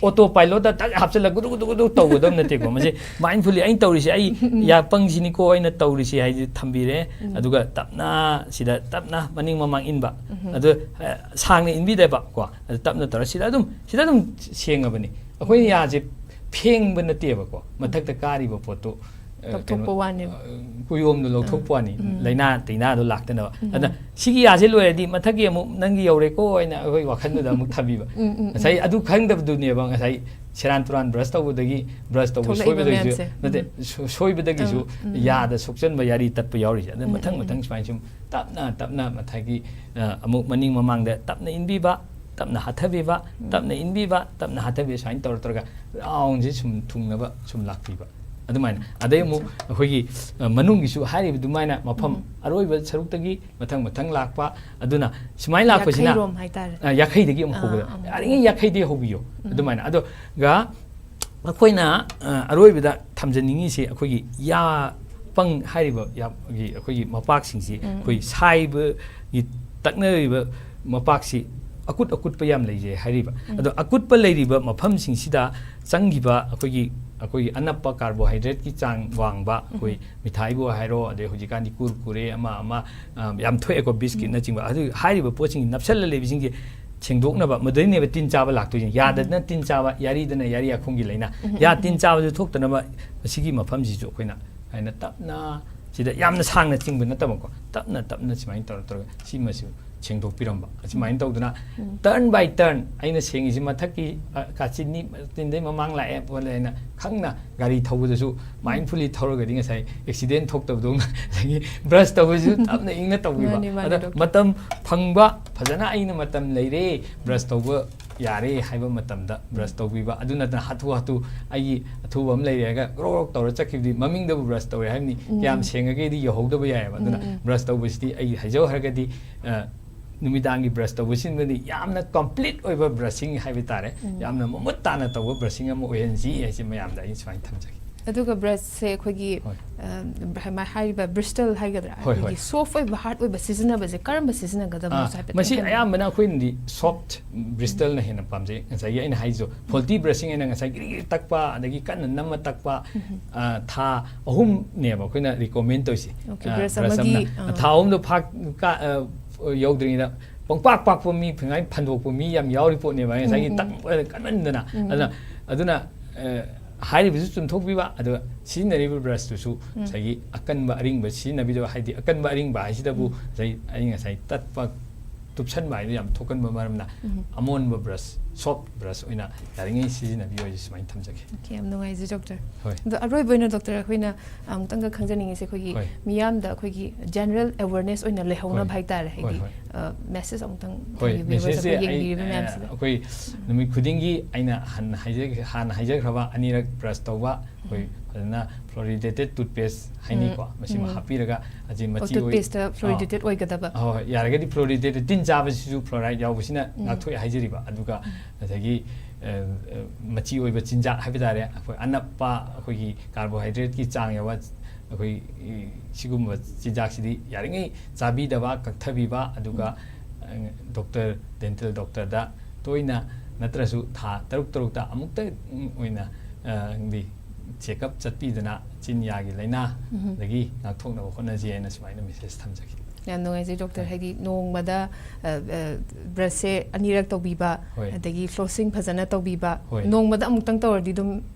ꯑꯣꯇꯣ ꯄꯥꯏꯂꯣꯠꯇ ꯇꯛ ꯍꯥꯞꯆꯤꯜꯂꯒ ꯒꯨꯗꯨ ꯒꯨꯗꯨ ꯒꯨꯗꯨ ꯇꯧꯒꯗꯕ ꯅꯠꯇꯦꯀꯣ ꯃꯁꯤ ꯃꯥꯏꯟꯐꯨꯜꯂꯤ ꯑꯩꯅ ꯇꯧꯔꯤꯁꯤ ꯑꯩ ꯌꯥꯄꯪꯁꯤꯅꯤꯀꯣ ꯑꯩꯅ ꯇꯧꯔꯤꯁꯤ ꯍꯥꯏꯗꯤ ꯊꯝꯕꯤꯔꯦ ꯑꯗꯨꯒ ꯇꯞꯅ ꯁꯤꯗ ꯇꯞꯅ ꯃꯅꯤꯡ ꯃꯃꯥꯡ inba adu sangna inbi deba ko adu tapna tar sida dum sengabani akoi ya je pheng ban te ba ko mathak ta kari ba photo thokpa wani kuyom no thokpa ni laina tina do laktana ada sigi ya je loyadi mathak ye mu nangi yore ko aina akoi wakhan da mu thabi ba sai adu khangdab du ne ba sai Seran Turan brush tawu dagi brush tawu soi ba dagi nate soi ba dagi su ya da sukchen ba yari tat pa yori da mathang spai sum tapna mathagi amuk maning mamang da tapna inbi ba tapna hathabi ba tapna inbi ba tapna hathabi sain tor tor ga aung ji sum thungna ba sum lakpi ba adumaina adai mu hoigi manung gi su hari bi dumaina mafam aroi ba saruk tagi mathang lakpa aduna simai lakpa sina yakhai dagi am hoga ari yakhai de hobiyo adumaina ado ga akoina aroi bi da thamjaningi se akogi ya pang hari ba ya gi akogi mapak sing si koi sai ba gi taknari ba mapak si akut pa yam leije hari ba ado akut pa leiri ba mafam sing sida changi ba akogi anappa carbohydrate ki chang wangba koi mithai bo hairo ade hujikan di kurkure ama yam thoe ko biscuit na chingba adu hari ba poching napsal le bising ki chengdokna ba madai ne ba tin chaba lakto ya da na tin chaba yari da na yari akhongi leina ya tin chaba ju thok tana ba sigi mafam ji jo koina aina tapna sida yamna sangna chingba na tabako tapna simain tor si masu chengdok piramba simain tawduna turn by turn aina sengi si mathaki kachini tindai mamang la app wala aina khangna gari thawda su mindfully thawraga dinga sai accident thoktabdong sagi brush tawju tapna ingna tawbiba ada matam phangba phajana aina matam leire brush tawba yare haiba matamda brush tawbiba aduna ta hatu ai athu bam leirega grok tawra chakibdi maming da brush tawre haimni kyam sengage di yohogda ba yaiba aduna brush tawbasti ai hajau hargadi numidangi brush tawsin bani yamna complete oiba brushing haiba tare yamna mamut tana tawba brushing am oenji ai mayam da in swine thamjagi aduga brush se khogi ma haiba bristol haigadra khogi soft oiba hard oiba season ba je karamba season ga da masi ayam bana khoindi soft bristol na hena pamje ngai ina haizo faulty brushing ina ngai giri takpa adagi kan namma takpa tha ahum ne ba khoina recommend toisi tha ahum do phak ka yaudringida pangpak pakpa mi phingai phandokpa mi yam yauri potne ba ngai tak kanandana aduna hari bisu chum thok biba adu sinari brush tu su sagi akan ba ring ba sinabi do haidi akan ba ring ba sida bu sai ainga sai tatpa tupsan ba yam thokan ba maramna amon ba brush soft brush oina yaringi sinabi oi smai thamjage okay am nungai ji doctor do aroi boina doctor khoina tanga khangjaningi se khogi miyam da khogi general awareness oina lehona bhai tar hegi message amtang message akoi numi khudingi aina han haije khaba anirak brush tawba koi adana fluoridated toothpaste haini ko masima hapiraga aji machi oi toothpaste fluoridated oi gadaba yaragadi fluoridated tin jaba sisu fluoride yawbusina ngathoi haijeriba aduga adagi machi oi ba chinja habidare akoi anappa akoi carbohydrate ki chang yawa akoi sigum chinjak sidi yaringi chabi daba kakthabi ba aduga doctor dental doctor da toina natrasu tha taruk ta amukta oina di check up chatpidana chinyagi laina dagi ngakthokna khona ji aina sumaina message thamjagi yam nungai ji doctor hegi nongmada brush se anirak tawbiba adagi flossing phajana tawbiba nongmada amuktang tawrdi dum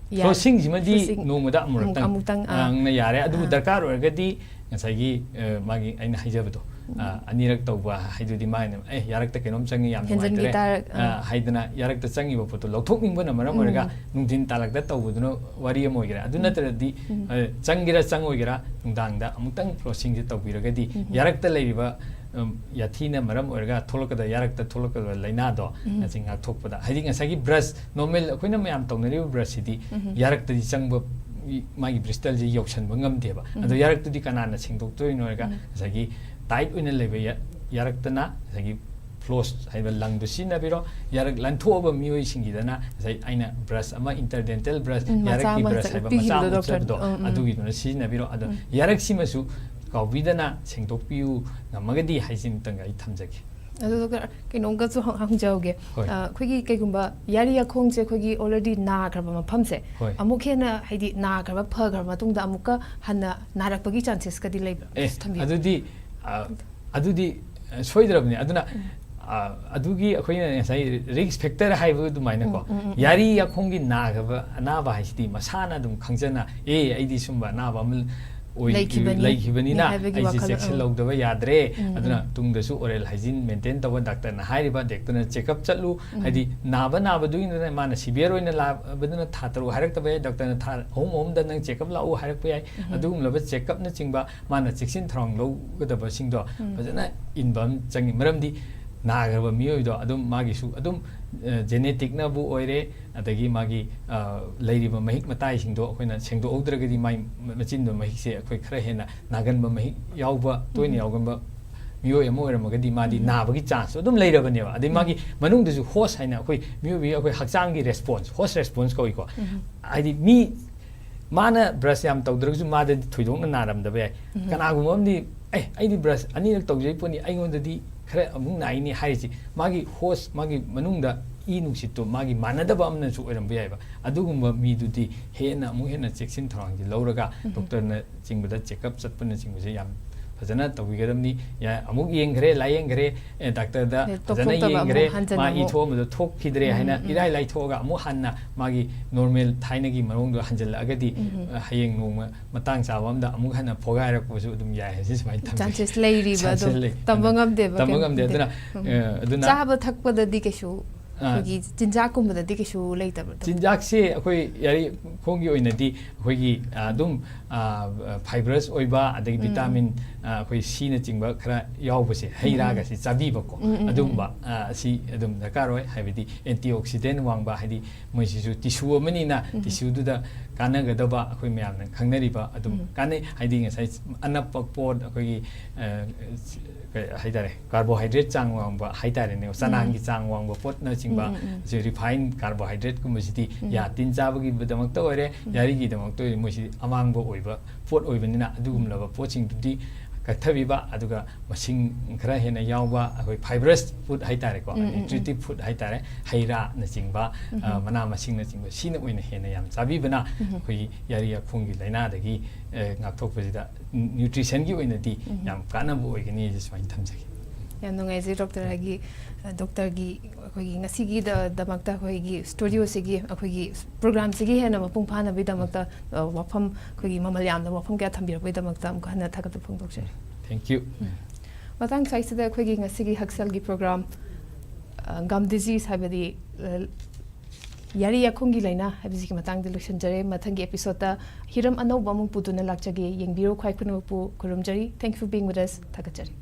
flossing jimadi nongmada amurtang angna yare adu darkar orgadi ngasagi magi aina haijabado anirak tawba haidudi maina yarakta kenom changi yam nuaitare haidana yarakta changi ba photo lokthokning bana maram orga nungdin talakda tawbuduna wari am oigera aduna taradi changira changoigera nungdangda amuktang flossing je tawbiragadi yarakta leiriba yathina maram orga tholokada yarakta tholokada laina do ngaching thokpada haidi ngasagi brush normal akoina mayam tawnari brush sidi yarakta di changba magi bristol je yoksan bangam deba ado yarakta di kanana singdok toino orga ngasagi tight oina lebe yaraktana sagi floss haiba langdu sinabiro yarak lanthoba mioi singidana sai aina brush ama interdental brush yarak ki brush haiba macha do adugi dona sinabiro ado yarak simasu kawbidana sengdokpiu ngamagadi haisin tanga I thamjagi ꯑꯗꯨꯒ ꯀꯩꯅꯣꯝꯒꯁꯨ ꯍꯪꯖꯧꯒꯦ ꯍꯣꯏ. ꯑꯩꯈꯣꯏꯒꯤ ꯀꯩꯒꯨꯝꯕ ꯌꯥꯔꯤ ꯌꯥꯈꯣꯡꯁꯦ ꯑꯩꯈꯣꯏꯒꯤ already ꯅꯥꯈ꯭ꯔꯕ ꯃꯐꯝꯁꯦ ꯍꯣꯏ. ꯑꯃꯨꯛ ꯍꯦꯟꯅ ꯍꯥꯏꯗꯤ ꯅꯥꯈ꯭ꯔꯕ ꯐꯈ꯭ꯔꯕ ꯃꯇꯨꯡꯗ ꯑꯃꯨꯛꯀ ꯍꯟꯅ ꯅꯥꯔꯛꯄꯒꯤ ꯆꯥꯟꯁꯦꯁꯀꯗꯤ ꯂꯩꯕ꯭ꯔꯥ? ꯊꯝꯕꯤꯌꯨ. ꯑꯗꯨꯗꯤ ꯁꯣꯏꯗ꯭ꯔꯕꯅꯤ ꯑꯗꯨꯅ ꯑꯗꯨꯒꯤ ꯑꯩꯈꯣꯏꯅ ꯉꯁꯥꯏ ꯔꯤꯛꯁ ꯐꯦꯛꯇꯔ ꯍꯥꯏꯕ ꯑꯗꯨꯃꯥꯏꯅꯀꯣ ꯌꯥꯔꯤ ꯌꯥꯈꯣꯡꯒꯤ ꯅꯥꯒꯕ ꯑꯅꯥꯕ ꯍꯥꯏꯁꯤꯗꯤ ꯃꯁꯥꯅ ꯑꯗꯨꯝ ꯈꯪꯖꯅ ꯑꯩꯗꯤ ꯁꯨꯝꯕ ꯑꯅꯥꯕ ꯑꯃ ꯂꯩꯈꯤꯕꯅꯤꯅ ꯑꯩꯁꯦ ꯆꯦꯛꯁꯤꯜꯍꯧꯗꯕ ꯌꯥꯗ꯭ꯔꯦ ꯑꯗꯨꯅ ꯇꯨꯡꯗꯁꯨ ꯑꯣꯔꯦꯜ ꯍꯥꯏꯖꯤꯟ ꯃꯦꯟꯇꯦꯟ ꯇꯧꯕ ꯗꯥꯛꯇꯔꯅ ꯍꯥꯏꯔꯤꯕ ꯗꯣꯛꯇꯔꯅ ꯆꯦꯛꯑꯞ ꯆꯠꯂꯨ ꯍꯥꯏꯗꯤ ꯅꯥꯕꯗꯨꯒꯤꯅ ꯃꯥꯅ ꯁꯤꯚꯤꯌꯔ ꯑꯣꯏꯅ ꯂꯥꯛꯕꯗꯨꯅ ꯊꯥ 3 ꯍꯥꯏꯔꯛꯇꯕ ꯌꯥꯏ ꯗꯣꯛꯇꯔꯅ ꯊꯥ 3 ꯅꯪ ꯆꯦꯛꯑꯞ ꯂꯥꯛꯎ ꯍꯥꯏꯔꯛꯄ ꯌꯥꯏ ꯑꯗꯨꯒꯨꯝꯂꯕ ꯆꯦꯛꯑꯞꯅꯆꯤꯡꯕ ꯃꯥꯅ ꯆꯦꯛꯁꯤꯟ ꯊꯧꯔꯥꯡ ꯂꯧꯒꯗꯕꯁꯤꯡꯗꯣ ꯐꯖꯅ ꯏꯟꯕ ꯑꯃ ꯆꯪꯉꯤ ꯃꯔꯝꯗꯤ ꯅꯥꯈ꯭ꯔꯕ ꯃꯤꯑꯣꯏꯗꯣ ꯑꯗꯨꯝ ꯃꯥꯒꯤꯁꯨ ꯑꯗꯨꯝ ꯖꯦꯅꯦꯇꯤꯛꯅꯕꯨ ꯑꯣꯏꯔꯦ ꯑꯗꯒꯤ ꯃꯥꯒꯤ ꯂꯩꯔꯤꯕ ꯃꯍꯤꯛ ꯃꯇꯥꯏꯁꯤꯡꯗꯣ ꯑꯩꯈꯣꯏꯅ ꯁꯦꯡꯗꯣꯛꯍꯧꯗ꯭ꯔꯒꯗꯤ ꯃꯥꯏ ꯃꯆꯤꯟꯗ ꯃꯍꯤꯛꯁꯦ ꯑꯩꯈꯣꯏ ꯈꯔ ꯍꯦꯟꯅ ꯅꯥꯒꯟꯕ ꯃꯍꯤꯛ ꯌꯥꯎꯕ ꯇꯣꯏꯅ ꯌꯥꯎꯒꯟꯕ ꯃꯤꯑꯣꯏ ꯑꯃ ꯑꯣꯏꯔꯝꯃꯒꯗꯤ ꯃꯥꯗꯤ ꯅꯥꯕꯒꯤ ꯆꯥꯟꯁꯁꯨ ꯑꯗꯨꯝ ꯂꯩꯔꯕꯅꯦꯕ ꯑꯗꯩ ꯃꯥꯒꯤ ꯃꯅꯨꯡꯗꯁꯨ ꯍꯣꯁ ꯍꯥꯏꯅ ꯑꯩꯈꯣꯏ ꯃꯤꯑꯣꯏꯕꯒꯤ ꯑꯩꯈꯣꯏ ꯍꯛꯆꯥꯡꯒꯤ ꯔꯦꯁꯄꯣꯟꯁ ꯍꯣꯁ ꯔꯦꯁꯄꯣꯟꯁ ꯀꯧꯏꯀꯣ ꯍꯥꯏꯗꯤ ꯃꯤ ꯃꯥꯅ ꯕ꯭ꯔꯁ ꯌꯥꯝ ꯇꯧꯗ꯭ꯔꯒꯁꯨ ꯃꯥꯗꯗꯤ ꯊꯣꯏꯗꯣꯛꯅ ꯅꯥꯔꯝꯗꯕ ꯌꯥꯏ ꯀꯅꯥꯒꯨꯝꯕ ꯑꯃꯗꯤ ꯑꯩꯗꯤ ꯕ꯭ꯔꯁ ꯑꯅꯤꯔꯛ ꯇꯧꯖꯩ ꯄꯣꯠꯅꯤ ꯑꯩꯉꯣꯟꯗꯗꯤ ꯈꯔ ꯑꯃꯨꯛ ꯅꯥꯏꯅꯤ ꯍꯥꯏꯔꯤꯁꯤ ꯃꯥꯒꯤ ꯍꯣꯁ ꯃꯥꯒꯤ ꯃꯅꯨꯡꯗ ꯅꯨꯡꯁꯤꯠꯇꯣ ꯃꯥꯒꯤ ꯃꯥꯟꯅꯗꯕ ꯑꯃꯅꯁꯨ ꯑꯣꯏꯔꯝꯕ ꯌꯥꯏꯕ ꯑꯗꯨꯒꯨꯝꯕ ꯃꯤꯗꯨꯗꯤ ꯑꯃꯨꯛ ꯍꯦꯟꯅ ꯆꯦꯛꯁꯤꯟ ꯊꯧꯔꯥꯡꯁꯤ ꯂꯧꯔꯒ ꯗꯣꯛꯇꯔꯅ ꯆꯤꯡꯕꯗ ꯆꯦꯛꯑꯞ ꯆꯠꯄꯅꯆꯤꯡꯕꯁꯦ ꯌꯥꯝ ꯐꯖꯅ ꯇꯧꯕꯤꯒꯗꯕꯅꯤ ꯑꯃꯨꯛ ꯌꯦꯡꯈ꯭ꯔꯦ ꯂꯥꯏꯌꯦꯡꯈ꯭ꯔꯦ ꯗꯥꯛꯇꯔꯗ ꯐꯖꯅ ꯌꯦꯡꯈ꯭ꯔꯦ ꯃꯥ ꯏꯊꯣꯛꯑꯝꯕꯗꯣ ꯊꯣꯛꯈꯤꯗ꯭ꯔꯦ ꯍꯥꯏꯅ ꯏꯔꯥꯏ ꯂꯥꯏꯊꯣꯛꯑꯒ ꯑꯃꯨꯛ ꯍꯟꯅ ꯃꯥꯒꯤ ꯅꯣꯔꯃꯦꯜ ꯊꯥꯏꯅꯒꯤ ꯃꯑꯣꯡꯗꯣ ꯍꯟꯖꯤꯜꯂꯛꯑꯒꯗꯤ ꯍꯌꯦꯡ ꯅꯣꯡꯃ ꯃꯇꯥꯡ ꯆꯥꯕ ꯑꯃꯗ ꯑꯃꯨꯛ ꯍꯟꯅ ꯐꯣꯒꯥꯏꯔꯛꯄꯁꯨ ꯑꯗꯨꯝ ꯌꯥꯏ ꯍꯥꯏꯁꯤ ꯁꯨꯃꯥꯏꯅ ꯊꯝꯖꯩ ꯆꯥꯟꯁꯦꯁ ꯂꯩꯔꯤꯕ ꯑꯗꯨ ꯇꯝꯕ ꯉꯝꯗꯦꯕ ꯇꯝꯕ ꯉꯝꯗꯦ ꯑꯗꯨꯅ ꯆꯥꯕ ꯊꯛꯄꯗꯗꯤ ꯀꯩꯁꯨ ꯑꯩꯈꯣꯏꯒꯤ ꯆꯤꯟꯖꯥꯛꯀꯨꯝꯕꯗꯗꯤ ꯀꯩꯁꯨ ꯂꯩꯇꯕ꯭ꯔꯥ? ꯆꯤꯟꯖꯥꯛꯁꯦ ꯑꯩꯈꯣꯏ ꯌꯥꯔꯤꯈꯣꯡꯒꯤ ꯑꯣꯏꯅꯗꯤ ꯑꯩꯈꯣꯏꯒꯤ ꯑꯗꯨꯝ ꯐꯥꯏꯕꯔꯁ ꯑꯣꯏꯕ ꯑꯗꯒꯤ ꯚꯤꯇꯥꯃꯤꯟ ꯑꯩꯈꯣꯏ ꯁꯤꯅꯆꯤꯡꯕ ꯈꯔ ꯌꯥꯎꯕꯁꯦ ꯍꯩ ꯔꯥꯒꯁꯤ ꯆꯥꯕꯤꯕꯀꯣ ꯑꯗꯨꯒꯨꯝꯕ ꯑꯁꯤ ꯑꯗꯨꯝ ꯗꯔꯀꯥꯔ ꯑꯣꯏ ꯍꯥꯏꯕꯗꯤ ꯑꯦꯟꯇꯤ ꯑꯣꯛꯁꯤꯗꯦꯟ ꯋꯥꯡꯕ ꯍꯥꯏꯗꯤ ꯃꯣꯏꯁꯤꯁꯨ ꯇꯤꯁꯨ ꯑꯃꯅꯤꯅ ꯇꯤꯁꯨꯗꯨꯗ ꯀꯥꯟꯅꯒꯗꯕ ꯑꯩꯈꯣꯏ ꯃꯌꯥꯝꯅ ꯈꯪꯅꯔꯤꯕ ꯑꯗꯨꯝ ꯀꯥꯟꯅꯩ ꯍꯥꯏꯗꯤ ꯉꯁꯥꯏ ꯑꯅꯞꯄ ꯄꯣꯠ ꯑꯩꯈꯣꯏꯒꯤ ꯍꯥꯏꯇꯥꯔꯦ ꯀꯥꯔꯕꯣꯍꯥꯏꯗ꯭ꯔꯦꯠ ꯆꯥꯡ ꯋꯥꯡꯕ ꯍꯥꯏꯇꯥꯔꯦꯅꯦ ꯆꯅꯥꯡꯒꯤ ꯆꯥꯡ ꯋꯥꯡꯕ ꯄꯣꯠꯅꯆꯤꯡꯕ ꯔꯤꯐꯥꯏꯟ ꯀꯥꯔꯕꯣꯍꯥꯏꯗ꯭ꯔꯦꯠꯀꯨꯝꯕꯁꯤꯗꯤ ꯌꯥ ꯇꯤꯟ ꯆꯥꯕꯒꯤꯗꯃꯛꯇ ꯑꯣꯏꯔꯦ ꯌꯥꯔꯤꯒꯤꯗꯃꯛꯇ ꯑꯣꯏꯔꯦ ꯃꯣꯏꯁꯤꯗꯤ ꯑꯃꯥꯡꯕ ꯑꯣꯏꯕ ꯄꯣꯠ ꯑꯣꯏꯕꯅꯤꯅ ꯑꯗꯨꯒꯨꯝꯂꯕ ꯄꯣꯠꯁꯤꯡꯗꯨꯗꯤ ꯀꯛꯊꯕꯤꯕ ꯑꯗꯨꯒ ꯃꯁꯤꯡ ꯈꯔ ꯍꯦꯟꯅ ꯌꯥꯎꯕ ꯑꯩꯈꯣꯏ ꯐꯥꯏꯕꯔꯁ ꯐꯨꯗ ꯍꯥꯏꯇꯥꯔꯦꯀꯣ ꯅ꯭ꯌꯨꯇ꯭ꯔꯤꯇꯤቭ ꯐꯨꯗ ꯍꯥꯏꯇꯥꯔꯦ ꯍꯩ ꯔꯥꯅꯆꯤꯡꯕ ꯃꯅꯥ ꯃꯁꯤꯡꯅꯆꯤꯡꯕ ꯁꯤꯅ ꯑꯣꯏꯅ ꯍꯦꯟꯅ ꯌꯥꯝ ꯆꯥꯕꯤꯕꯅ ꯑꯩꯈꯣꯏꯒꯤ ꯌꯥꯔꯤ ꯌꯥꯈꯣꯡꯒꯤ ꯂꯥꯏꯅꯥꯗꯒꯤ ꯉꯥꯛꯊꯣꯛꯄꯁꯤꯗ ꯅ꯭ꯌꯨꯇ꯭ꯔꯤꯁꯟꯒꯤ ꯑꯣꯏꯅꯗꯤ ꯌꯥꯝ ꯀꯥꯟꯅꯕ ꯑꯣꯏꯒꯅꯤ ꯁꯨꯃꯥꯏꯅ ꯊꯝꯖꯒꯦ. ꯌꯥꯝ ꯅꯨꯡꯉꯥꯏꯖꯩ ꯗꯣꯛꯇꯔꯒꯤ ꯑꯩꯈꯣꯏꯒꯤ ꯉꯁꯤꯒꯤꯗꯃꯛꯇ ꯑꯩꯈꯣꯏꯒꯤ ꯁ꯭ꯇꯨꯗꯤꯑꯣꯁꯤꯒꯤ ꯑꯩꯈꯣꯏꯒꯤ ꯄ꯭ꯔꯣꯒ꯭ꯔꯥꯝꯁꯤꯒꯤ ꯍꯦꯟꯅ ꯃꯄꯨꯡ ꯐꯥꯅꯕꯒꯤꯗꯃꯛꯇ ꯋꯥꯐꯝ ꯑꯩꯈꯣꯏꯒꯤ ꯃꯃꯜ ꯌꯥꯝꯅ ꯋꯥꯐꯝ ꯀꯌꯥ ꯊꯝꯕꯤꯔꯛꯄꯒꯤꯗꯃꯛꯇ ꯑꯃꯨꯛ ꯍꯟꯅ ꯊꯥꯒꯠꯄ ꯐꯣꯡꯗꯣꯛꯆꯔꯤ. Thank you. ꯃꯇꯥꯡ ꯁ꯭ꯋꯥꯏꯁꯤꯗ ꯑꯩꯈꯣꯏꯒꯤ ꯉꯁꯤꯒꯤ ꯍꯛꯁꯦꯜꯒꯤ ꯄ꯭ꯔꯣꯒ꯭ꯔꯥꯝ ꯒꯝ ꯗꯤꯖꯤꯁ ꯍꯥꯏꯕꯗꯤ ꯌꯥꯔꯤ ꯌꯥꯈꯣꯡꯒꯤ ꯂꯥꯏꯅꯥ ꯍꯥꯏꯕꯁꯤꯒꯤ ꯃꯇꯥꯡꯗ ꯂꯣꯏꯁꯤꯟꯖꯔꯦ. ꯃꯊꯪꯒꯤ ꯑꯦꯄꯤꯁꯣꯗꯇ ꯍꯤꯔꯝ ꯑꯅꯧꯕ ꯑꯃꯨꯛ ꯄꯨꯗꯨꯅ ꯂꯥꯛꯆꯒꯦ. ꯌꯦꯡꯕꯤꯌꯨ ꯈ꯭ꯋꯥꯏ ꯈꯨꯅꯃꯛꯄꯨ ꯈꯨꯔꯨꯝꯖꯔꯤ. Thank you for being with us. ꯊꯥꯒꯠꯆꯔꯤ.